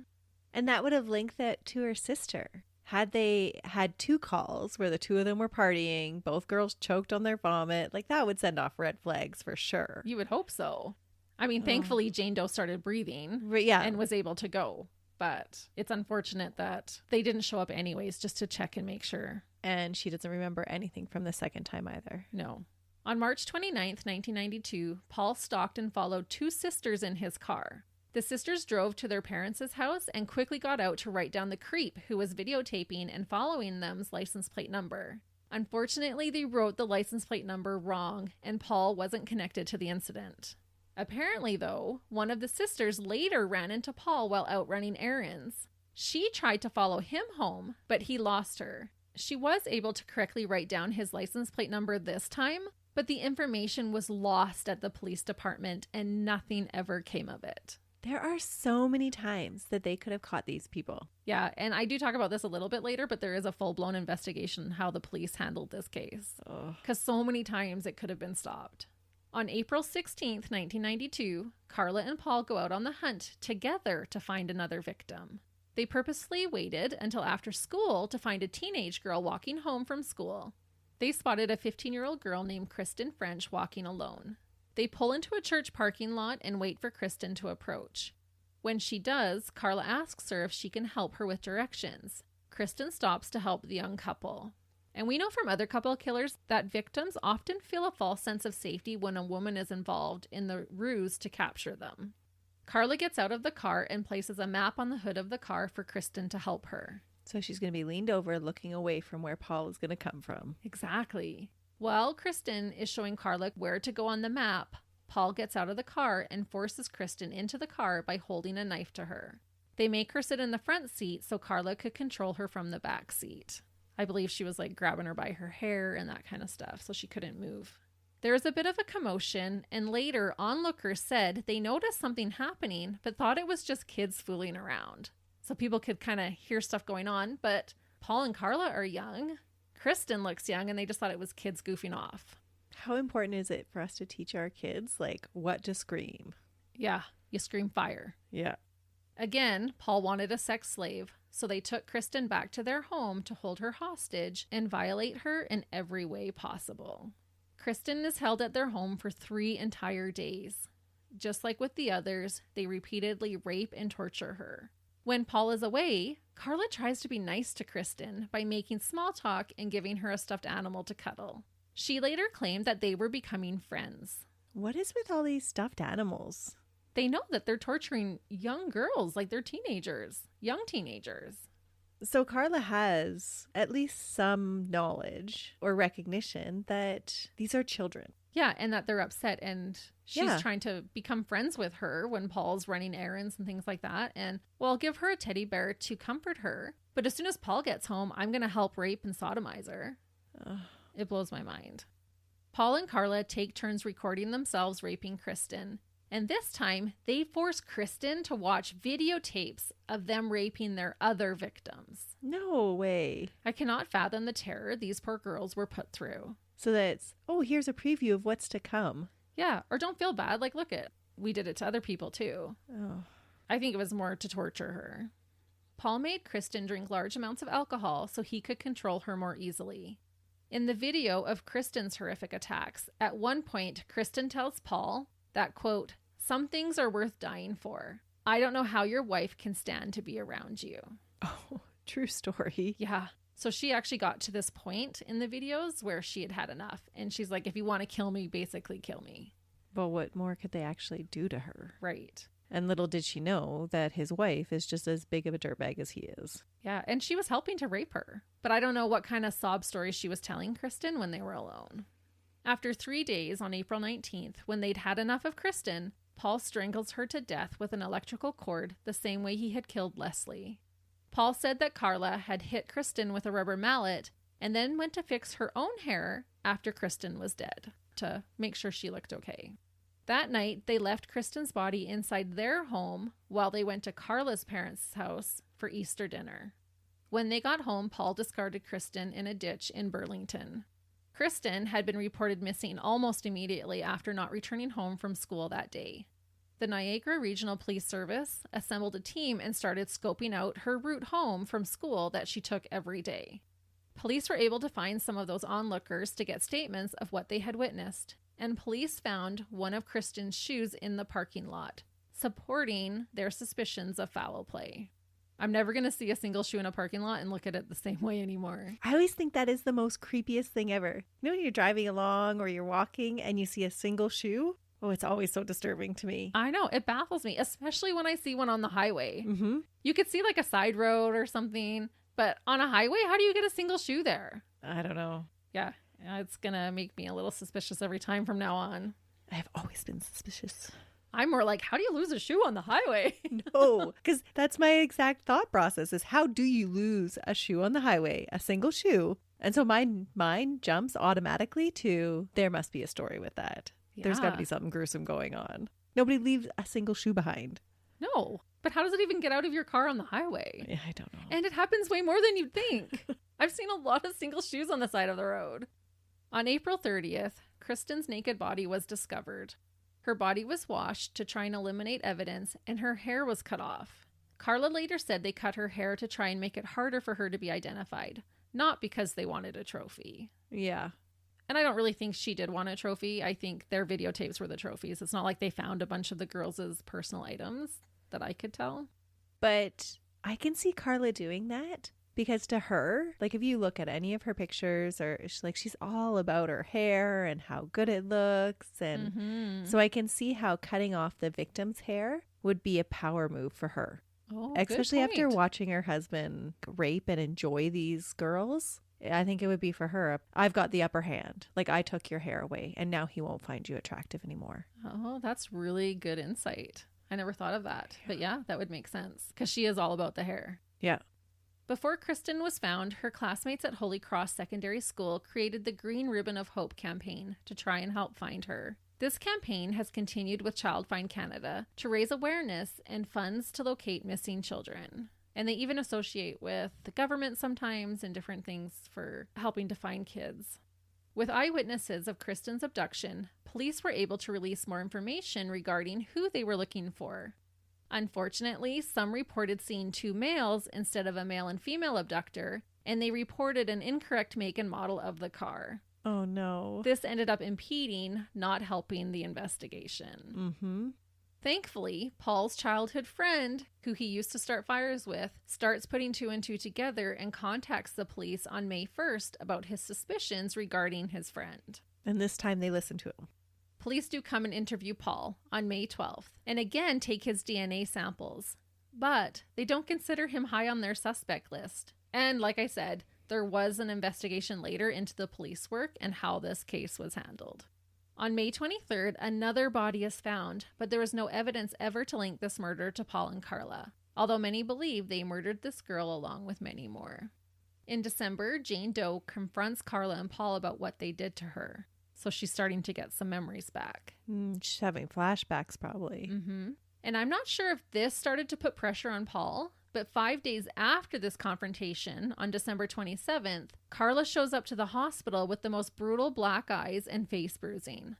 And that would have linked that to her sister. Had they had two calls where the two of them were partying, both girls choked on their vomit, like that would send off red flags for sure. You would hope so. I mean, thankfully, Jane Doe started breathing and was able to go. But it's unfortunate that they didn't show up anyways just to check and make sure. And she doesn't remember anything from the second time either. No. On March 29th, 1992, Paul stalked and followed two sisters in his car. The sisters drove to their parents' house and quickly got out to write down the creep who was videotaping and following them's license plate number. Unfortunately, they wrote the license plate number wrong, and Paul wasn't connected to the incident. Apparently, though, one of the sisters later ran into Paul while out running errands. She tried to follow him home, but he lost her. She was able to correctly write down his license plate number this time, but the information was lost at the police department and nothing ever came of it. There are so many times that they could have caught these people. Yeah, and I do talk about this a little bit later, but there is a full-blown investigation how the police handled this case. Because so many times it could have been stopped. On April 16th, 1992, Karla and Paul go out on the hunt together to find another victim. They purposely waited until after school to find a teenage girl walking home from school. They spotted a 15-year-old girl named Kristen French walking alone. They pull into a church parking lot and wait for Kristen to approach. When she does, Karla asks her if she can help her with directions. Kristen stops to help the young couple. And we know from other couple killers that victims often feel a false sense of safety when a woman is involved in the ruse to capture them. Karla gets out of the car and places a map on the hood of the car for Kristen to help her. So she's going to be leaned over looking away from where Paul is going to come from. Exactly. While Kristen is showing Karla where to go on the map, Paul gets out of the car and forces Kristen into the car by holding a knife to her. They make her sit in the front seat so Karla could control her from the back seat. I believe she was like grabbing her by her hair and that kind of stuff, so she couldn't move. There was a bit of a commotion, and later onlookers said they noticed something happening but thought it was just kids fooling around. So people could kind of hear stuff going on, but Paul and Karla are young. Kristen looks young, and they just thought it was kids goofing off. How important is it for us to teach our kids, like, what to scream? Yeah, you scream fire. Yeah. Again, Paul wanted a sex slave, so they took Kristen back to their home to hold her hostage and violate her in every way possible. Kristen is held at their home for 3 entire days. Just like with the others, they repeatedly rape and torture her. When Paul is away, Karla tries to be nice to Kristen by making small talk and giving her a stuffed animal to cuddle. She later claimed that they were becoming friends. What is with all these stuffed animals? They know that they're torturing young girls, like they're teenagers, young teenagers. So Karla has at least some knowledge or recognition that these are children. Yeah, and that they're upset, and she's Yeah. trying to become friends with her when Paul's running errands and things like that. And, well, I'll give her a teddy bear to comfort her. But as soon as Paul gets home, I'm going to help rape and sodomize her. Ugh. It blows my mind. Paul and Karla take turns recording themselves raping Kristen. And this time, they force Kristen to watch videotapes of them raping their other victims. No way. I cannot fathom the terror these poor girls were put through. So that's, oh, here's a preview of what's to come. Yeah, or don't feel bad. Like, look it. We did it to other people too. Oh. I think it was more to torture her. Paul made Kristen drink large amounts of alcohol so he could control her more easily. In the video of Kristen's horrific attacks, at one point, Kristen tells Paul that, quote, "Some things are worth dying for. I don't know how your wife can stand to be around you." Oh, true story. Yeah. So she actually got to this point in the videos where she had had enough. And she's like, if you want to kill me, basically kill me. But what more could they actually do to her? Right. And little did she know that his wife is just as big of a dirtbag as he is. Yeah. And she was helping to rape her. But I don't know what kind of sob stories she was telling Kristen when they were alone. After 3 days on April 19th, when they'd had enough of Kristen, Paul strangles her to death with an electrical cord the same way he had killed Leslie. Paul said that Karla had hit Kristen with a rubber mallet and then went to fix her own hair after Kristen was dead to make sure she looked okay. That night, they left Kristen's body inside their home while they went to Karla's parents' house for Easter dinner. When they got home, Paul discarded Kristen in a ditch in Burlington. Kristen had been reported missing almost immediately after not returning home from school that day. The Niagara Regional Police Service assembled a team and started scoping out her route home from school that she took every day. Police were able to find some of those onlookers to get statements of what they had witnessed, and police found one of Kristen's shoes in the parking lot, supporting their suspicions of foul play. I'm never going to see a single shoe in a parking lot and look at it the same way anymore. I always think that is the most creepiest thing ever. You know, when you're driving along or you're walking and you see a single shoe? Oh, it's always so disturbing to me. I know. It baffles me, especially when I see one on the highway. Mm-hmm. You could see like a side road or something, but on a highway, how do you get a single shoe there? I don't know. Yeah, it's going to make me a little suspicious every time from now on. I have always been suspicious. I'm more like, how do you lose a shoe on the highway? No, because that's my exact thought process is how do you lose a shoe on the highway, a single shoe? And so mine jumps automatically to there must be a story with that. There's got to be something gruesome going on. Nobody leaves a single shoe behind. No, but how does it even get out of your car on the highway? Yeah, I don't know. And it happens way more than you'd think. I've seen a lot of single shoes on the side of the road. On April 30th, Kristen's naked body was discovered. Her body was washed to try and eliminate evidence, and her hair was cut off. Karla later said they cut her hair to try and make it harder for her to be identified, not because they wanted a trophy. Yeah. And I don't really think she did want a trophy. I think their videotapes were the trophies. It's not like they found a bunch of the girls' personal items that I could tell. But I can see Karla doing that because to her, like if you look at any of her pictures or she's all about her hair and how good it looks. And so I can see how cutting off the victim's hair would be a power move for her. Oh, especially after watching her husband rape and enjoy these girls. I think it would be for her. I've got the upper hand. Like I took your hair away and now he won't find you attractive anymore. Oh, that's really good insight. I never thought of that. But yeah, that would make sense because she is all about the hair. Yeah. Before Kristen was found, her classmates at Holy Cross Secondary School created the Green Ribbon of Hope campaign to try and help find her. This campaign has continued with Child Find Canada to raise awareness and funds to locate missing children. And they even associate with the government sometimes and different things for helping to find kids. With eyewitnesses of Kristen's abduction, police were able to release more information regarding who they were looking for. Unfortunately, some reported seeing 2 males instead of a male and female abductor, and they reported an incorrect make and model of the car. Oh, no. This ended up impeding, not helping the investigation. Mm-hmm. Thankfully, Paul's childhood friend, who he used to start fires with, starts putting two and two together and contacts the police on May 1st about his suspicions regarding his friend. And this time they listen to him. Police do come and interview Paul on May 12th and again take his DNA samples, but they don't consider him high on their suspect list. And like I said, there was an investigation later into the police work and how this case was handled. On May 23rd, another body is found, but there was no evidence ever to link this murder to Paul and Karla, although many believe they murdered this girl along with many more. In December, Jane Doe confronts Karla and Paul about what they did to her, so she's starting to get some memories back. She's having flashbacks, probably. And I'm not sure if this started to put pressure on Paul, but 5 days after this confrontation, on December 27th, Karla shows up to the hospital with the most brutal black eyes and face bruising.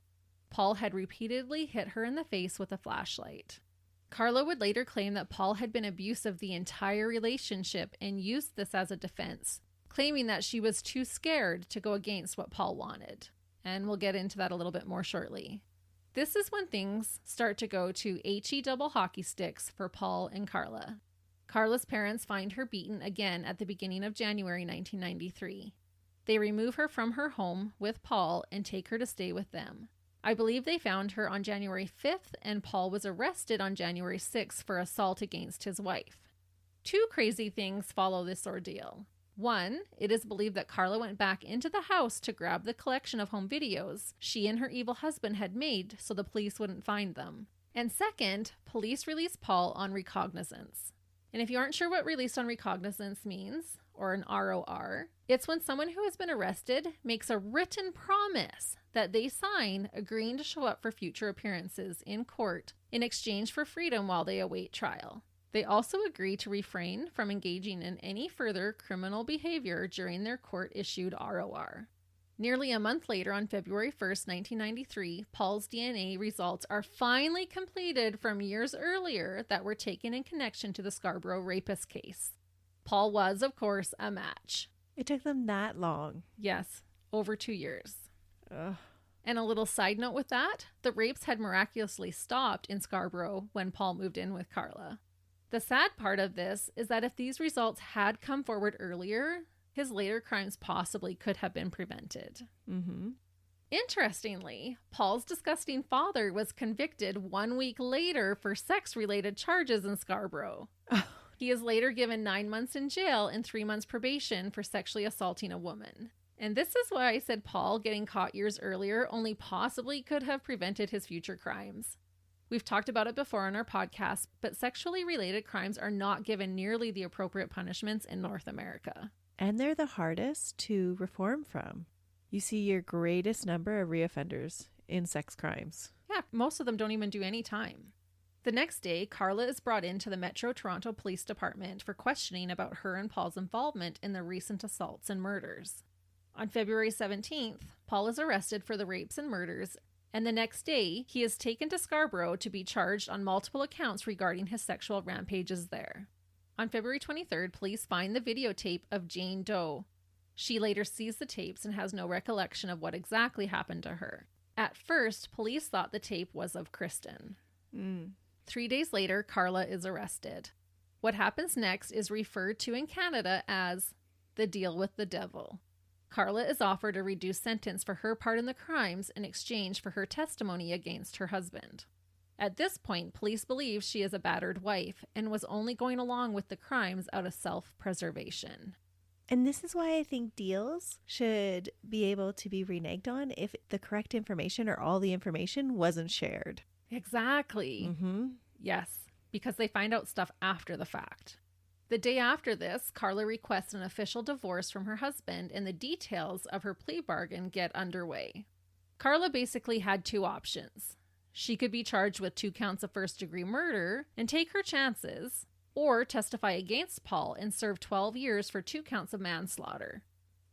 Paul had repeatedly hit her in the face with a flashlight. Karla would later claim that Paul had been abusive the entire relationship and used this as a defense, claiming that she was too scared to go against what Paul wanted. And we'll get into that a little bit more shortly. This is when things start to go to HE double hockey sticks for Paul and Karla. Karla's parents find her beaten again at the beginning of January 1993. They remove her from her home with Paul and take her to stay with them. I believe they found her on January 5th, and Paul was arrested on January 6th for assault against his wife. Two crazy things follow this ordeal. One, it is believed that Karla went back into the house to grab the collection of home videos she and her evil husband had made so the police wouldn't find them. And second, police released Paul on recognizance. And if you aren't sure what released on recognizance means, or an ROR, it's when someone who has been arrested makes a written promise that they sign agreeing to show up for future appearances in court in exchange for freedom while they await trial. They also agree to refrain from engaging in any further criminal behavior during their court-issued ROR. Nearly a month later, on February 1st, 1993, Paul's DNA results are finally completed from years earlier that were taken in connection to the Scarborough rapist case. Paul was, of course, a match. It took them that long. Yes, over 2 years. Ugh. And a little side note with that, the rapes had miraculously stopped in Scarborough when Paul moved in with Karla. The sad part of this is that if these results had come forward earlier, his later crimes possibly could have been prevented. Interestingly, Paul's disgusting father was convicted 1 week later for sex-related charges in Scarborough. He is later given 9 months in jail and 3 months probation for sexually assaulting a woman. And this is why I said Paul getting caught years earlier only possibly could have prevented his future crimes. We've talked about it before on our podcast, but sexually related crimes are not given nearly the appropriate punishments in North America. And they're the hardest to reform from. You see your greatest number of reoffenders in sex crimes. Yeah, most of them don't even do any time. The next day, Karla is brought into the Metro Toronto Police Department for questioning about her and Paul's involvement in the recent assaults and murders. On February 17th, Paul is arrested for the rapes and murders, and the next day, he is taken to Scarborough to be charged on multiple accounts regarding his sexual rampages there. On February 23rd, police find the videotape of Jane Doe. She later sees the tapes and has no recollection of what exactly happened to her. At first, police thought the tape was of Kristen. 3 days later, Karla is arrested. What happens next is referred to in Canada as the deal with the devil. Karla is offered a reduced sentence for her part in the crimes in exchange for her testimony against her husband. At this point, police believe she is a battered wife and was only going along with the crimes out of self-preservation. And this is why I think deals should be able to be reneged on if the correct information or all the information wasn't shared. Exactly. Yes, because they find out stuff after the fact. The day after this, Karla requests an official divorce from her husband and the details of her plea bargain get underway. Karla basically had two options. She could be charged with 2 counts of first-degree murder and take her chances, or testify against Paul and serve 12 years for 2 counts of manslaughter.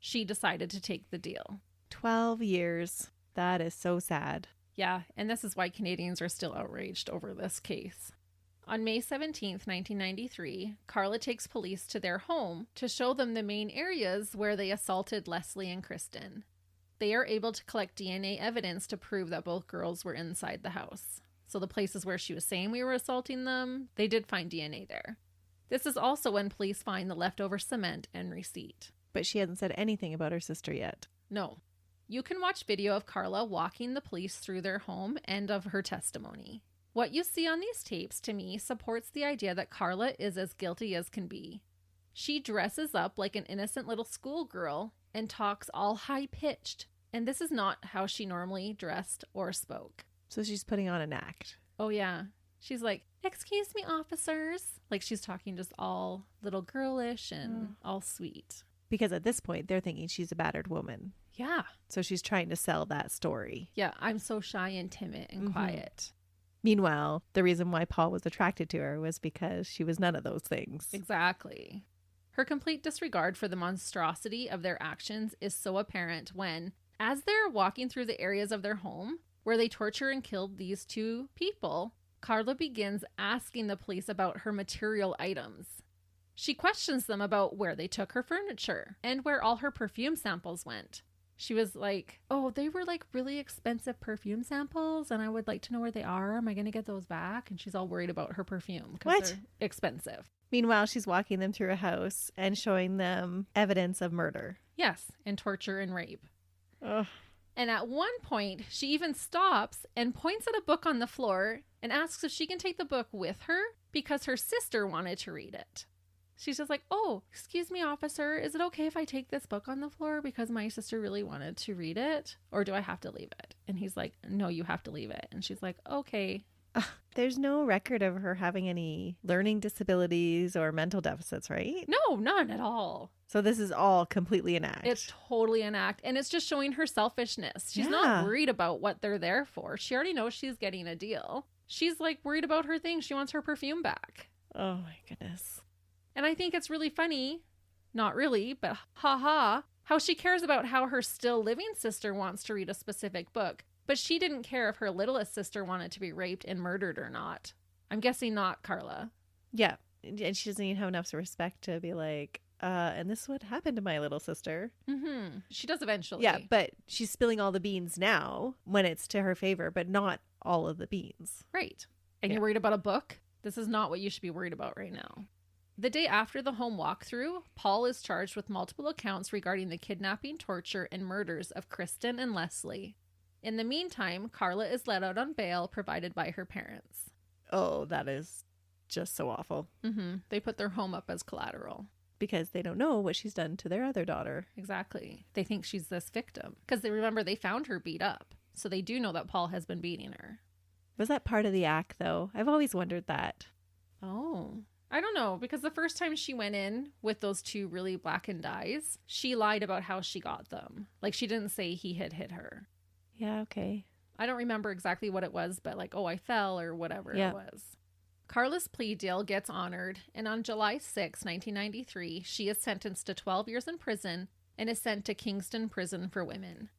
She decided to take the deal. 12 years. That is so sad. Yeah, and this is why Canadians are still outraged over this case. On May 17th, 1993, Karla takes police to their home to show them the main areas where they assaulted Leslie and Kristen. They are able to collect DNA evidence to prove that both girls were inside the house. So the places where she was saying we were assaulting them, they did find DNA there. This is also when police find the leftover cement and receipt. But she hasn't said anything about her sister yet. No. You can watch video of Karla walking the police through their home and of her testimony. What you see on these tapes, to me, supports the idea that Karla is as guilty as can be. She dresses up like an innocent little schoolgirl and talks all high-pitched. And this is not how she normally dressed or spoke. So she's putting on an act. Oh, yeah. She's like, "Excuse me, officers." Like she's talking just all little girlish and all sweet. Because at this point, they're thinking she's a battered woman. Yeah. So she's trying to sell that story. Yeah, I'm so shy and timid and quiet. Meanwhile, the reason why Paul was attracted to her was because she was none of those things. Exactly. Her complete disregard for the monstrosity of their actions is so apparent when, as they're walking through the areas of their home where they torture and killed these two people, Karla begins asking the police about her material items. She questions them about where they took her furniture and where all her perfume samples went. She was like, "Oh, they were like really expensive perfume samples and I would like to know where they are. Am I going to get those back?" And she's all worried about her perfume because they're expensive. Meanwhile, she's walking them through a house and showing them evidence of murder. Yes, and torture and rape. Ugh. And at one point, she even stops and points at a book on the floor and asks if she can take the book with her because her sister wanted to read it. She's just like, "Oh, excuse me, officer, is it okay if I take this book on the floor because my sister really wanted to read it? Or do I have to leave it?" And he's like, "No, you have to leave it." And she's like, "Okay." There's no record of her having any learning disabilities or mental deficits, right? No, none at all. So this is all completely an act. It's totally an act. And it's just showing her selfishness. She's not worried about what they're there for. She already knows she's getting a deal. She's like worried about her thing. She wants her perfume back. Oh my goodness. And I think it's really funny, not really, but haha, how she cares about how her still living sister wants to read a specific book. But she didn't care if her littlest sister wanted to be raped and murdered or not. I'm guessing not Karla. Yeah. And she doesn't even have enough respect to be like, and this is what happened to my little sister. Mm-hmm. She does eventually. Yeah, but she's spilling all the beans now when it's to her favor, but not all of the beans. Right. And you're worried about a book? This is not what you should be worried about right now. The day after the home walkthrough, Paul is charged with multiple accounts regarding the kidnapping, torture, and murders of Kristen and Leslie. In the meantime, Karla is let out on bail provided by her parents. Oh, that is just so awful. Mm-hmm. They put their home up as collateral. Because they don't know what she's done to their other daughter. Exactly. They think she's this victim. Because they remember they found her beat up. So they do know that Paul has been beating her. Was that part of the act, though? I've always wondered that. Oh, I don't know. Because the first time she went in with those two really blackened eyes, she lied about how she got them. Like she didn't say he had hit her. Yeah, okay. I don't remember exactly what it was, but like, "Oh, I fell," or whatever it was. Karla's plea deal gets honored, and on July 6, 1993, she is sentenced to 12 years in prison and is sent to Kingston Prison for Women.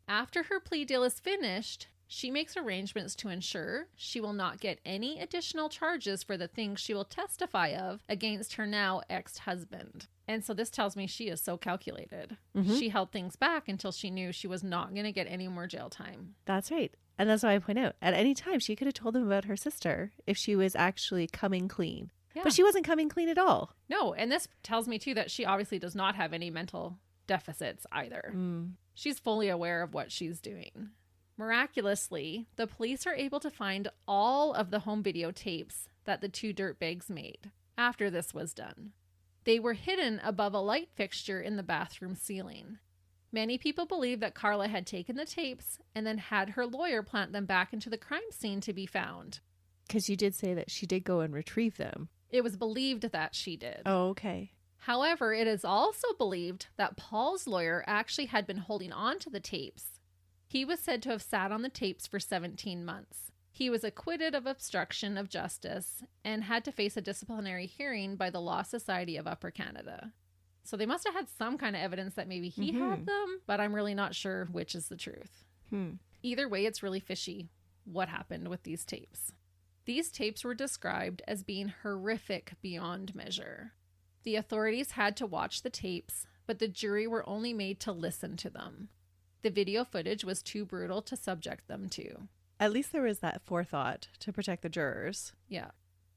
After her plea deal is finished, she makes arrangements to ensure she will not get any additional charges for the things she will testify of against her now ex-husband. And so this tells me she is so calculated. Mm-hmm. She held things back until she knew she was not going to get any more jail time. That's right. And that's why I point out, at any time, she could have told him about her sister if she was actually coming clean. Yeah. But she wasn't coming clean at all. No, and this tells me, too, that she obviously does not have any mental deficits either. She's fully aware of what she's doing. Miraculously, the police are able to find all of the home videotapes that the two dirtbags made after this was done. They were hidden above a light fixture in the bathroom ceiling. Many people believe that Karla had taken the tapes and then had her lawyer plant them back into the crime scene to be found. Because you did say that she did go and retrieve them. It was believed that she did. Oh, okay. However, it is also believed that Paul's lawyer actually had been holding on to the tapes. He was said to have sat on the tapes for 17 months. He was acquitted of obstruction of justice and had to face a disciplinary hearing by the Law Society of Upper Canada. So they must have had some kind of evidence that maybe he had them, but I'm really not sure which is the truth. Either way, it's really fishy what happened with these tapes. These tapes were described as being horrific beyond measure. The authorities had to watch the tapes, but the jury were only made to listen to them. The video footage was too brutal to subject them to. At least there was that forethought to protect the jurors. Yeah.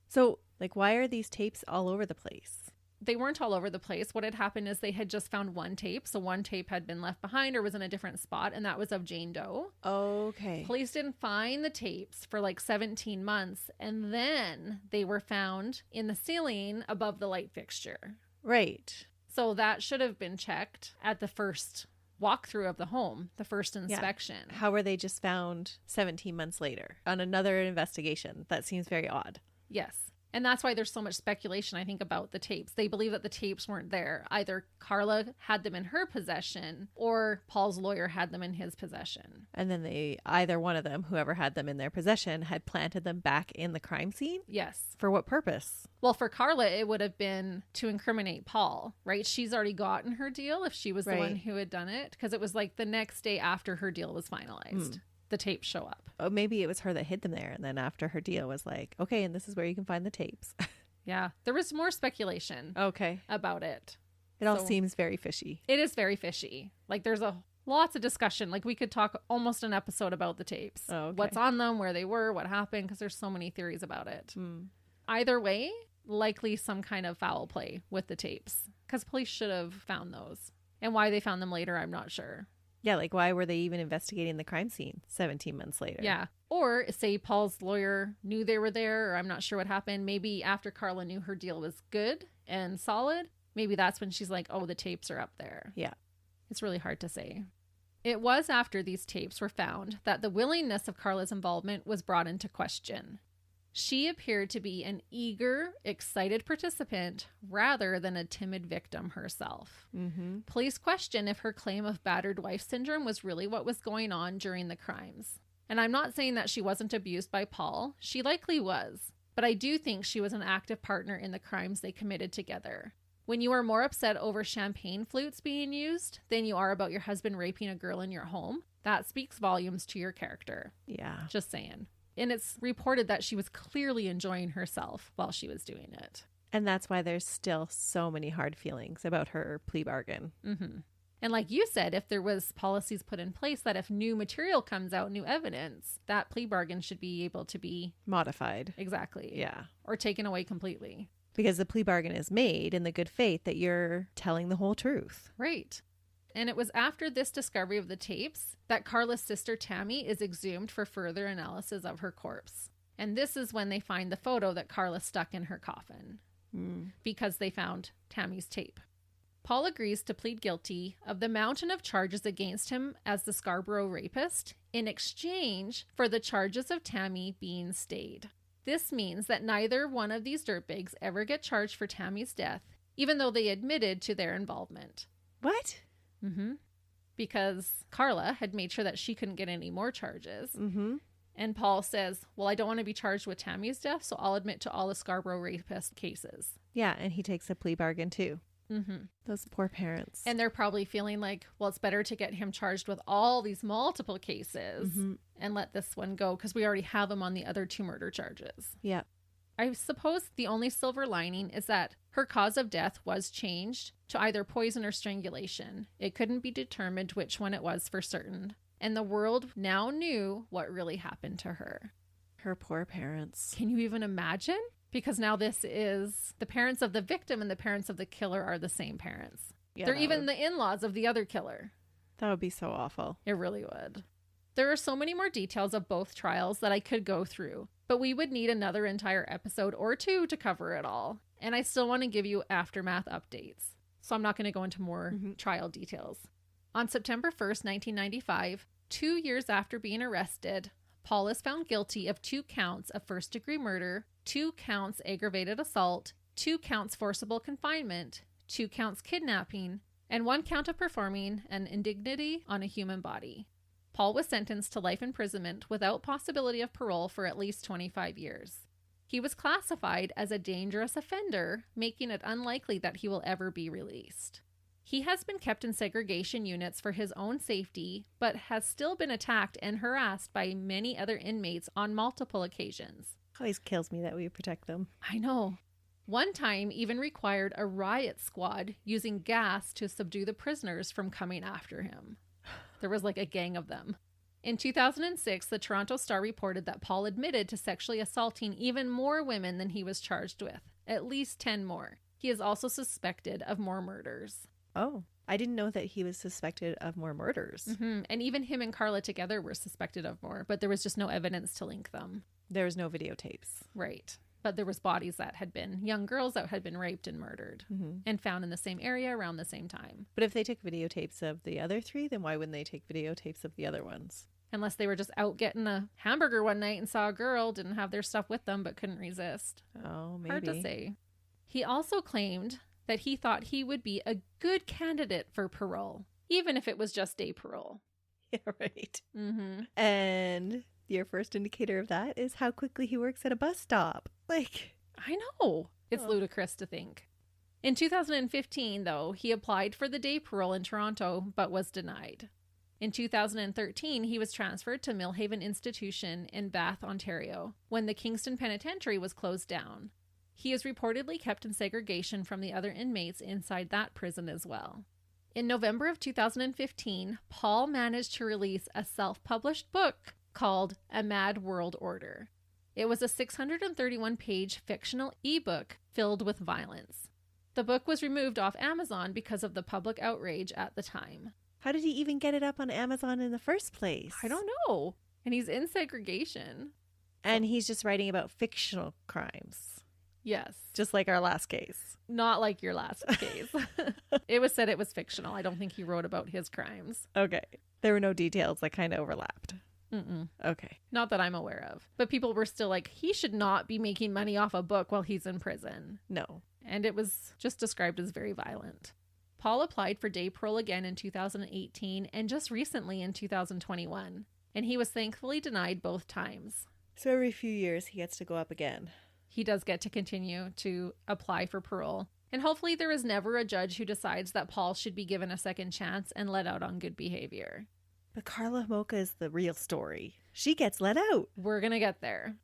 So, like, why are these tapes all over the place? They weren't all over the place. What had happened is they had just found one tape. So one tape had been left behind or was in a different spot, and that was of Jane Doe. Okay. Police didn't find the tapes for like 17 months, and then they were found in the ceiling above the light fixture. Right. So that should have been checked at the first walkthrough of the home, the first inspection. Yeah. How were they just found 17 months later on another investigation? That seems very odd. Yes. And that's why there's so much speculation, I think, about the tapes. They believe that the tapes weren't there. Either Karla had them in her possession or Paul's lawyer had them in his possession. And then either one of them, whoever had them in their possession, had planted them back in the crime scene? Yes. For what purpose? Well, for Karla, it would have been to incriminate Paul, right? She's already gotten her deal if she was the one who had done it, because it was like the next day after her deal was finalized. The tapes show up. Oh, maybe it was her that hid them there. And then after her deal was like, okay, and this is where you can find the tapes. Yeah. There was more speculation about it. It all seems very fishy. It is very fishy. Like there's lots of discussion. Like we could talk almost an episode about the tapes. Oh, okay. What's on them, where they were, what happened, because there's so many theories about it. Either way, likely some kind of foul play with the tapes, because police should have found those. And why they found them later, I'm not sure. Yeah, like why were they even investigating the crime scene 17 months later? Yeah. Or say Paul's lawyer knew they were there, or I'm not sure what happened. Maybe after Karla knew her deal was good and solid, maybe that's when she's like, oh, the tapes are up there. Yeah. It's really hard to say. It was after these tapes were found that the willingness of Karla's involvement was brought into question. She appeared to be an eager, excited participant rather than a timid victim herself. Police question if her claim of battered wife syndrome was really what was going on during the crimes. And I'm not saying that she wasn't abused by Paul. She likely was. But I do think she was an active partner in the crimes they committed together. When you are more upset over champagne flutes being used than you are about your husband raping a girl in your home, that speaks volumes to your character. Yeah. Just saying. And it's reported that she was clearly enjoying herself while she was doing it. And that's why there's still so many hard feelings about her plea bargain. And like you said, if there was policies put in place that if new material comes out, new evidence, that plea bargain should be able to be modified. Exactly. Yeah. Or taken away completely. Because the plea bargain is made in the good faith that you're telling the whole truth. Right. And it was after this discovery of the tapes that Karla's sister Tammy is exhumed for further analysis of her corpse. And this is when they find the photo that Karla stuck in her coffin. Because they found Tammy's tape. Paul agrees to plead guilty of the mountain of charges against him as the Scarborough rapist in exchange for the charges of Tammy being stayed. This means that neither one of these dirtbags ever get charged for Tammy's death, even though they admitted to their involvement. What? Because Karla had made sure that she couldn't get any more charges. And Paul says, well, I don't want to be charged with Tammy's death, so I'll admit to all the Scarborough rapist cases. Yeah, and he takes a plea bargain too. Those poor parents. And they're probably feeling like, well, it's better to get him charged with all these multiple cases and let this one go because we already have him on the other 2 murder charges. Yeah. I suppose the only silver lining is that her cause of death was changed to either poison or strangulation. It couldn't be determined which one it was for certain. And the world now knew what really happened to her. Her poor parents. Can you even imagine? Because now this is the parents of the victim and the parents of the killer are the same parents. Yeah, they're even the in-laws of the other killer. That would be so awful. It really would. There are so many more details of both trials that I could go through, but we would need another entire episode or 2 to cover it all. And I still want to give you aftermath updates. So I'm not going to go into more trial details. On September 1st, 1995, 2 years after being arrested, Paul is found guilty of 2 counts of first-degree murder, 2 counts aggravated assault, 2 counts forcible confinement, 2 counts kidnapping, and 1 count of performing an indignity on a human body. Paul was sentenced to life imprisonment without possibility of parole for at least 25 years. He was classified as a dangerous offender, making it unlikely that he will ever be released. He has been kept in segregation units for his own safety, but has still been attacked and harassed by many other inmates on multiple occasions. Always kills me that we protect them. I know. One time even required a riot squad using gas to subdue the prisoners from coming after him. There was like a gang of them. In 2006, the Toronto Star reported that Paul admitted to sexually assaulting even more women than he was charged with, at least 10 more. He is also suspected of more murders. Oh, I didn't know that he was suspected of more murders. Mm-hmm. And even him and Karla together were suspected of more, but there was just no evidence to link them. There was no videotapes. Right. But there was bodies that had been young girls that had been raped and murdered and found in the same area around the same time. But if they took videotapes of the other three, then why wouldn't they take videotapes of the other ones? Unless they were just out getting a hamburger one night and saw a girl, didn't have their stuff with them, but couldn't resist. Oh, maybe. Hard to say. He also claimed that he thought he would be a good candidate for parole, even if it was just day parole. Yeah, right. Mm-hmm. And your first indicator of that is how quickly he works at a bus stop. Like, I know. It's ludicrous to think. In 2015, though, he applied for the day parole in Toronto, but was denied. In 2013, he was transferred to Millhaven Institution in Bath, Ontario, when the Kingston Penitentiary was closed down. He is reportedly kept in segregation from the other inmates inside that prison as well. In November of 2015, Paul managed to release a self-published book called A Mad World Order. It was a 631-page fictional ebook filled with violence. The book was removed off Amazon because of the public outrage at the time. how did he even get it up on Amazon in the first place? I don't know. And he's in segregation. And he's just writing about fictional crimes. Yes. Just like our last case. Not like your last case. It was said it was fictional. I don't think he wrote about his crimes. Okay. There were no details that kind of overlapped. Mm-mm. Okay. Not that I'm aware of. But people were still like, he should not be making money off a book while he's in prison. No. And it was just described as very violent. Paul applied for day parole again in 2018 and just recently in 2021. And he was thankfully denied both times. So every few years he gets to go up again. He does get to continue to apply for parole. And hopefully there is never a judge who decides that Paul should be given a second chance and let out on good behavior. But Karla Homolka is the real story. She gets let out. We're going to get there.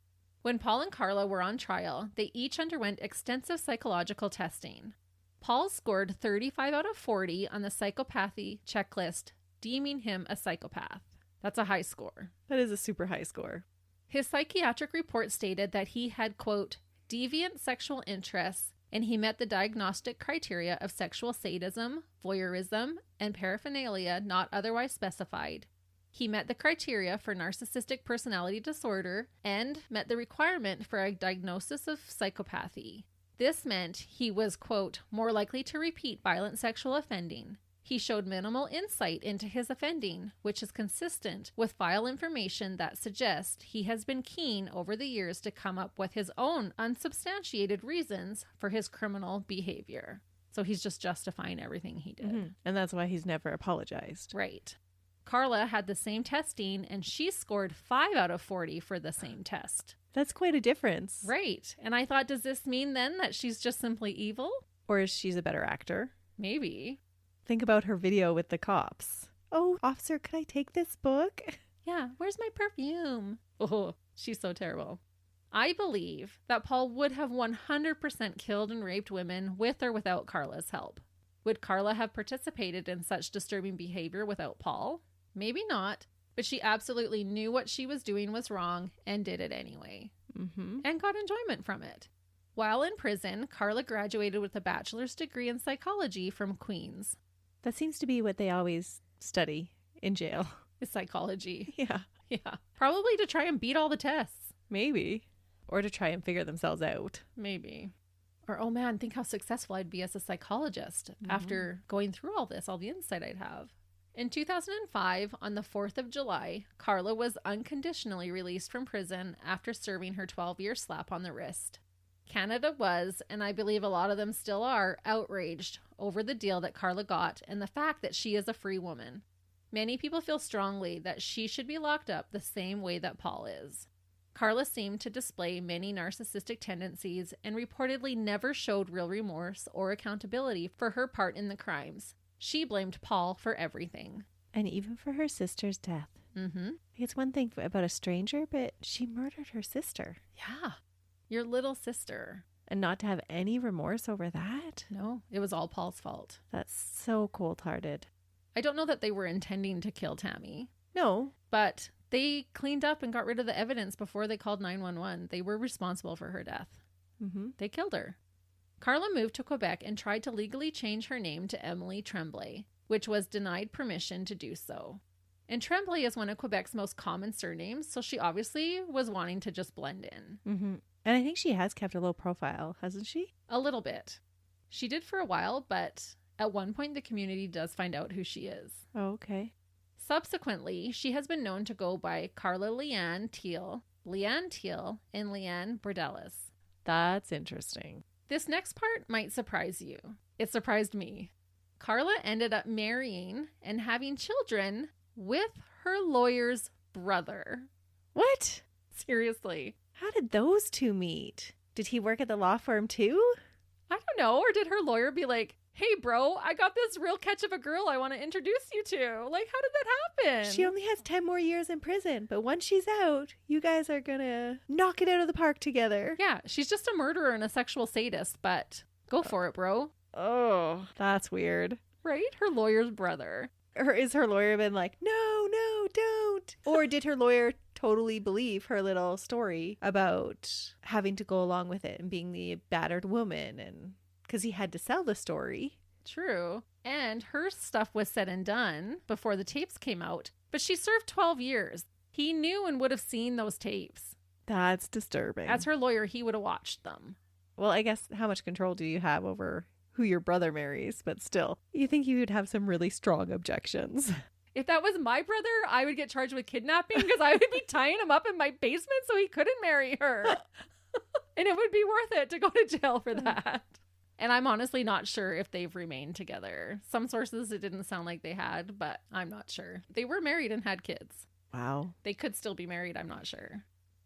When Paul and Karla were on trial, they each underwent extensive psychological testing. Paul scored 35 out of 40 on the psychopathy checklist, deeming him a psychopath. That's a high score. That is a super high score. His psychiatric report stated that he had, quote, deviant sexual interests, and he met the diagnostic criteria of sexual sadism, voyeurism, and paraphernalia not otherwise specified. He met the criteria for narcissistic personality disorder and met the requirement for a diagnosis of psychopathy. This meant he was, quote, more likely to repeat violent sexual offending. He showed minimal insight into his offending, which is consistent with file information that suggests he has been keen over the years to come up with his own unsubstantiated reasons for his criminal behavior. So he's just justifying everything he did. Mm-hmm. And that's why he's never apologized. Right. Karla had the same testing, and she scored 5 out of 40 for the same test. That's quite a difference. Right. And I thought, does this mean then that she's just simply evil? Or is she a better actor? Maybe. Think about her video with the cops. Oh, officer, could I take this book? Yeah, where's my perfume? Oh, she's so terrible. I believe that Paul would have 100% killed and raped women with or without Karla's help. Would Karla have participated in such disturbing behavior without Paul? Maybe not, but she absolutely knew what she was doing was wrong and did it anyway. Mm-hmm. And got enjoyment from it. While in prison, Karla graduated with a bachelor's degree in psychology from Queen's. That seems to be what they always study in jail. Is psychology. Yeah. Yeah. Probably to try and beat all the tests. Maybe. Or to try and figure themselves out. Maybe. Or, oh man, think how successful I'd be as a psychologist after going through all this, all the insight I'd have. In 2005, on the 4th of July, Karla was unconditionally released from prison after serving her 12-year slap on the wrist. Canada was, and I believe a lot of them still are, outraged over the deal that Karla got and the fact that she is a free woman. Many people feel strongly that she should be locked up the same way that Paul is. Karla seemed to display many narcissistic tendencies and reportedly never showed real remorse or accountability for her part in the crimes. She blamed Paul for everything. And even for her sister's death. Mm-hmm. It's one thing about a stranger, but she murdered her sister. Yeah. Your little sister. And not to have any remorse over that? No, it was all Paul's fault. That's so cold-hearted. I don't know that they were intending to kill Tammy. No. But they cleaned up and got rid of the evidence before they called 911. They were responsible for her death. Mm-hmm. They killed her. Karla moved to Quebec and tried to legally change her name to Emily Tremblay, which was denied permission to do so. And Tremblay is one of Quebec's most common surnames, so she obviously was wanting to just blend in. Mm-hmm. And I think she has kept a low profile, hasn't she? A little bit. She did for a while, but at one point the community does find out who she is. Oh, okay. Subsequently, she has been known to go by Karla Leanne Teal, and Leanne Bordelis. That's interesting. This next part might surprise you. It surprised me. Karla ended up marrying and having children with her lawyer's brother. What? Seriously. How did those two meet? Did he work at the law firm too? I don't know. Or did her lawyer be like, hey, bro, I got this real catch of a girl I want to introduce you to. Like, how did that happen? She only has 10 more years in prison, but once she's out, you guys are gonna knock it out of the park together. Yeah, she's just a murderer and a sexual sadist, but go for it, bro. Oh, that's weird. Right? Her lawyer's brother. Or is her lawyer been like, no, don't? Or did her lawyer totally believe her little story about having to go along with it and being the battered woman, and because he had to sell the story? True. And her stuff was said and done before the tapes came out, but she served 12 years. He knew and would have seen those tapes. That's disturbing. As her lawyer, he would have watched them. Well, I guess how much control do you have over who your brother marries? But still, you think you would have some really strong objections. If that was my brother, I would get charged with kidnapping because I would be tying him up in my basement so he couldn't marry her. And it would be worth it to go to jail for that. And I'm honestly not sure if they've remained together. Some sources, it didn't sound like they had, but I'm not sure. They were married and had kids. Wow. They could still be married. I'm not sure.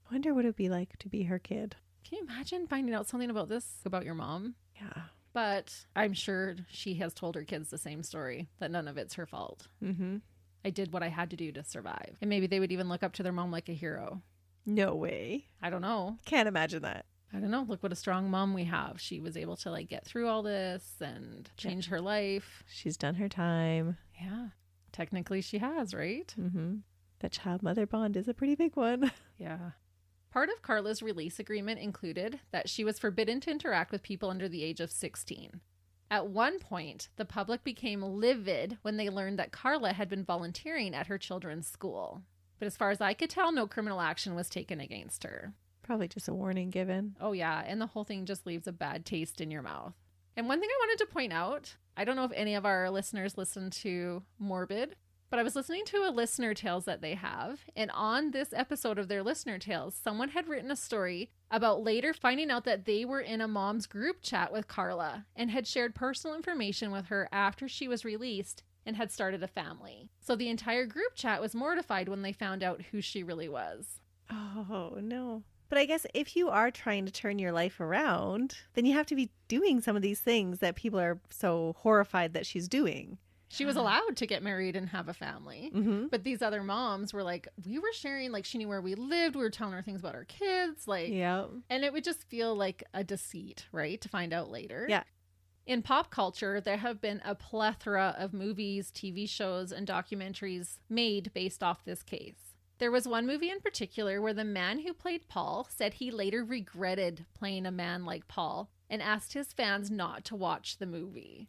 I wonder what it would be like to be her kid. Can you imagine finding out something about this, about your mom? Yeah. But I'm sure she has told her kids the same story, that none of it's her fault. Mm-hmm. I did what I had to do to survive. And maybe they would even look up to their mom like a hero. No way. I don't know. Can't imagine that. I don't know. Look what a strong mom we have. She was able to like get through all this and change her life. She's done her time. Yeah. Technically she has, right? Mm-hmm. The child-mother bond is a pretty big one. Yeah. Part of Karla's release agreement included that she was forbidden to interact with people under the age of 16. At one point, the public became livid when they learned that Karla had been volunteering at her children's school. But as far as I could tell, no criminal action was taken against her. Probably just a warning given. Oh yeah, and the whole thing just leaves a bad taste in your mouth. And one thing I wanted to point out, I don't know if any of our listeners listen to Morbid, but I was listening to a listener tales that they have, and on this episode of their listener tales, someone had written a story about later finding out that they were in a mom's group chat with Karla and had shared personal information with her after she was released and had started a family. So the entire group chat was mortified when they found out who she really was. Oh, no. But I guess if you are trying to turn your life around, then you have to be doing some of these things that people are so horrified that she's doing. She was allowed to get married and have a family. Mm-hmm. But these other moms were like, we were sharing, like she knew where we lived. We were telling her things about our kids. Like, yeah. And it would just feel like a deceit, right? To find out later. Yeah. In pop culture, there have been a plethora of movies, TV shows, and documentaries made based off this case. There was one movie in particular where the man who played Paul said he later regretted playing a man like Paul and asked his fans not to watch the movie.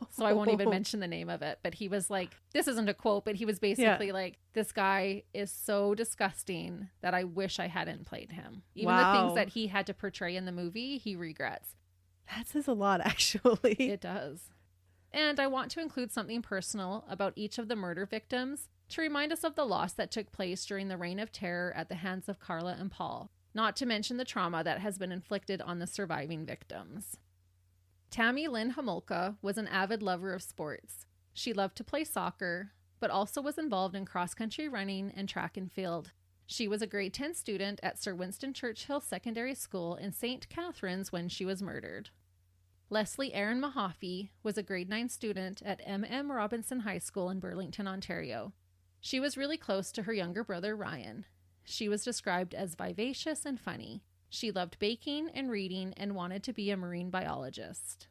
So I won't even mention the name of it. But he was like, this isn't a quote, but he was basically like, this guy is so disgusting that I wish I hadn't played him. Even the things that he had to portray in the movie, he regrets. That says a lot, actually. It does. And I want to include something personal about each of the murder victims to remind us of the loss that took place during the reign of terror at the hands of Karla and Paul, not to mention the trauma that has been inflicted on the surviving victims. Tammy Lynn Homolka was an avid lover of sports. She loved to play soccer, but also was involved in cross-country running and track and field. She was a grade 10 student at Sir Winston Churchill Secondary School in St. Catharines when she was murdered. Leslie Erin Mahaffey was a grade 9 student at M.M. Robinson High School in Burlington, Ontario. She was really close to her younger brother, Ryan. She was described as vivacious and funny. She loved baking and reading and wanted to be a marine biologist.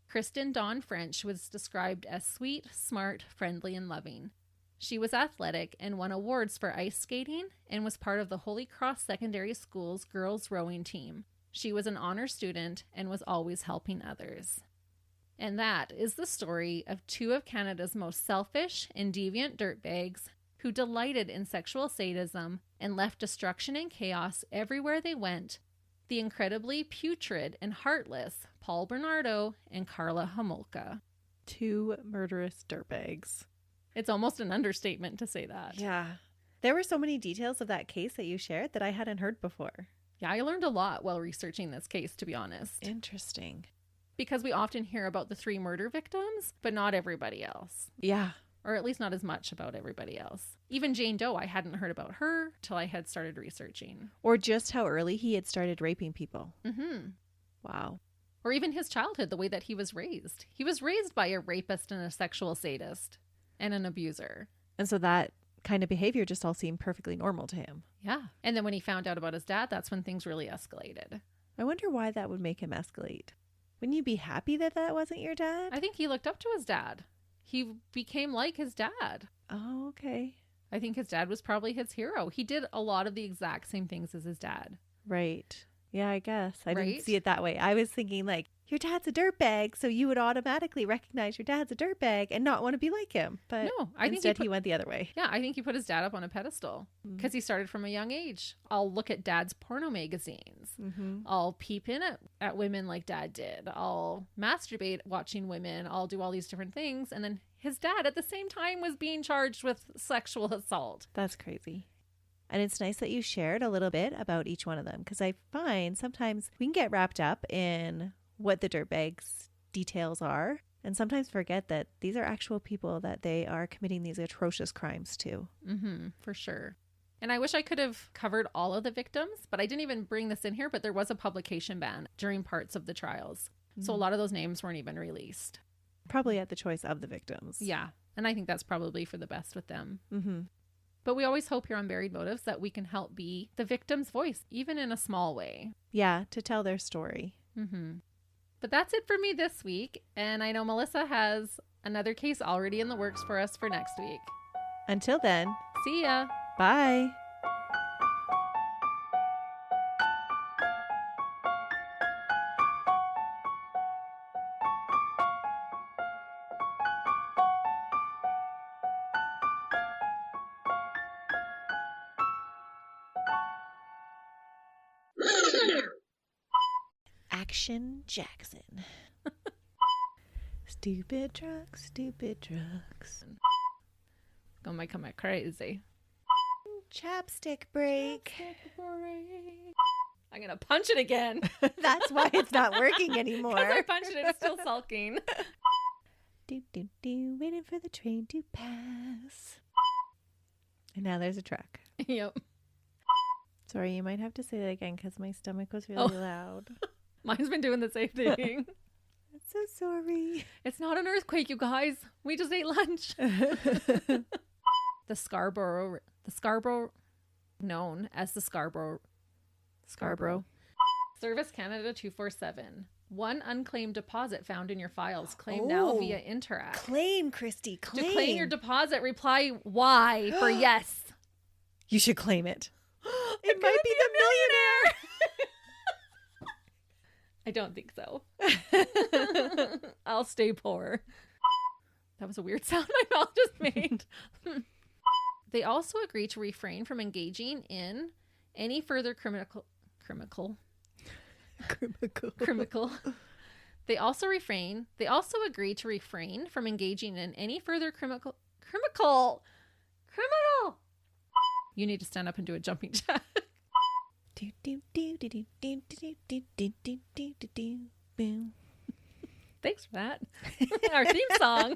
Kristen Dawn French was described as sweet, smart, friendly, and loving. She was athletic and won awards for ice skating and was part of the Holy Cross Secondary School's girls rowing team. She was an honor student and was always helping others. And that is the story of two of Canada's most selfish and deviant dirtbags who delighted in sexual sadism and left destruction and chaos everywhere they went. The incredibly putrid and heartless Paul Bernardo and Karla Homolka. Two murderous dirtbags. It's almost an understatement to say that. Yeah. There were so many details of that case that you shared that I hadn't heard before. Yeah, I learned a lot while researching this case, to be honest. Interesting. Because we often hear about the 3 murder victims, but not everybody else. Yeah. Or at least not as much about everybody else. Even Jane Doe, I hadn't heard about her till I had started researching. Or just how early he had started raping people. Mm-hmm. Wow. Or even his childhood, the way that he was raised. He was raised by a rapist and a sexual sadist and an abuser. And so that kind of behavior just all seemed perfectly normal to him. Yeah. And then when he found out about his dad, that's when things really escalated. I wonder why that would make him escalate. Wouldn't you be happy that that wasn't your dad? I think he looked up to his dad. He became like his dad. Oh, okay. I think his dad was probably his hero. He did a lot of the exact same things as his dad. Right. Yeah, I guess. I Right? didn't see it that way. I was thinking like, your dad's a dirtbag, so you would automatically recognize your dad's a dirtbag and not want to be like him. But No, I think instead he went the other way. Yeah, I think he put his dad up on a pedestal because he started from a young age. I'll look at dad's porno magazines. Mm-hmm. I'll peep in at women like dad did. I'll masturbate watching women. I'll do all these different things. And then his dad at the same time was being charged with sexual assault. That's crazy. And it's nice that you shared a little bit about each one of them because I find sometimes we can get wrapped up in what the dirtbags details are and sometimes forget that these are actual people that they are committing these atrocious crimes to. Mm-hmm, for sure. And I wish I could have covered all of the victims, but I didn't even bring this in here, but there was a publication ban during parts of the trials. So a lot of those names weren't even released. Probably at the choice of the victims. Yeah. And I think that's probably for the best with them. Mm-hmm. But we always hope here on Buried Motives that we can help be the victim's voice, even in a small way. Yeah, to tell their story. Mm-hmm. But that's it for me this week. And I know Melissa has another case already in the works for us for next week. Until then, See ya. bye. Action Jackson. Stupid drugs. Gonna make me crazy. Chapstick break. I'm gonna punch it again. That's why it's not working anymore. Because I punched it, it's still sulking. Do, do, do, waiting for the train to pass. And now there's a truck. Yep. Sorry, you might have to say that again because my stomach was really loud. Mine's been doing the same thing. I'm so sorry. It's not an earthquake, you guys. We just ate lunch. The Scarborough, known as the Scarborough. Service Canada 247. One unclaimed deposit found in your files. Claim now via Interact. Claim, Christy, claim. To claim your deposit, reply Y for yes. You should claim it. It might be the millionaire. I don't think so. I'll stay poor. That was a weird sound my mouth just made. They also agree to refrain from engaging in any further criminal. They also agree to refrain from engaging in any further criminal. You need to stand up and do a jumping jack. Boom. Thanks for that. Our theme song.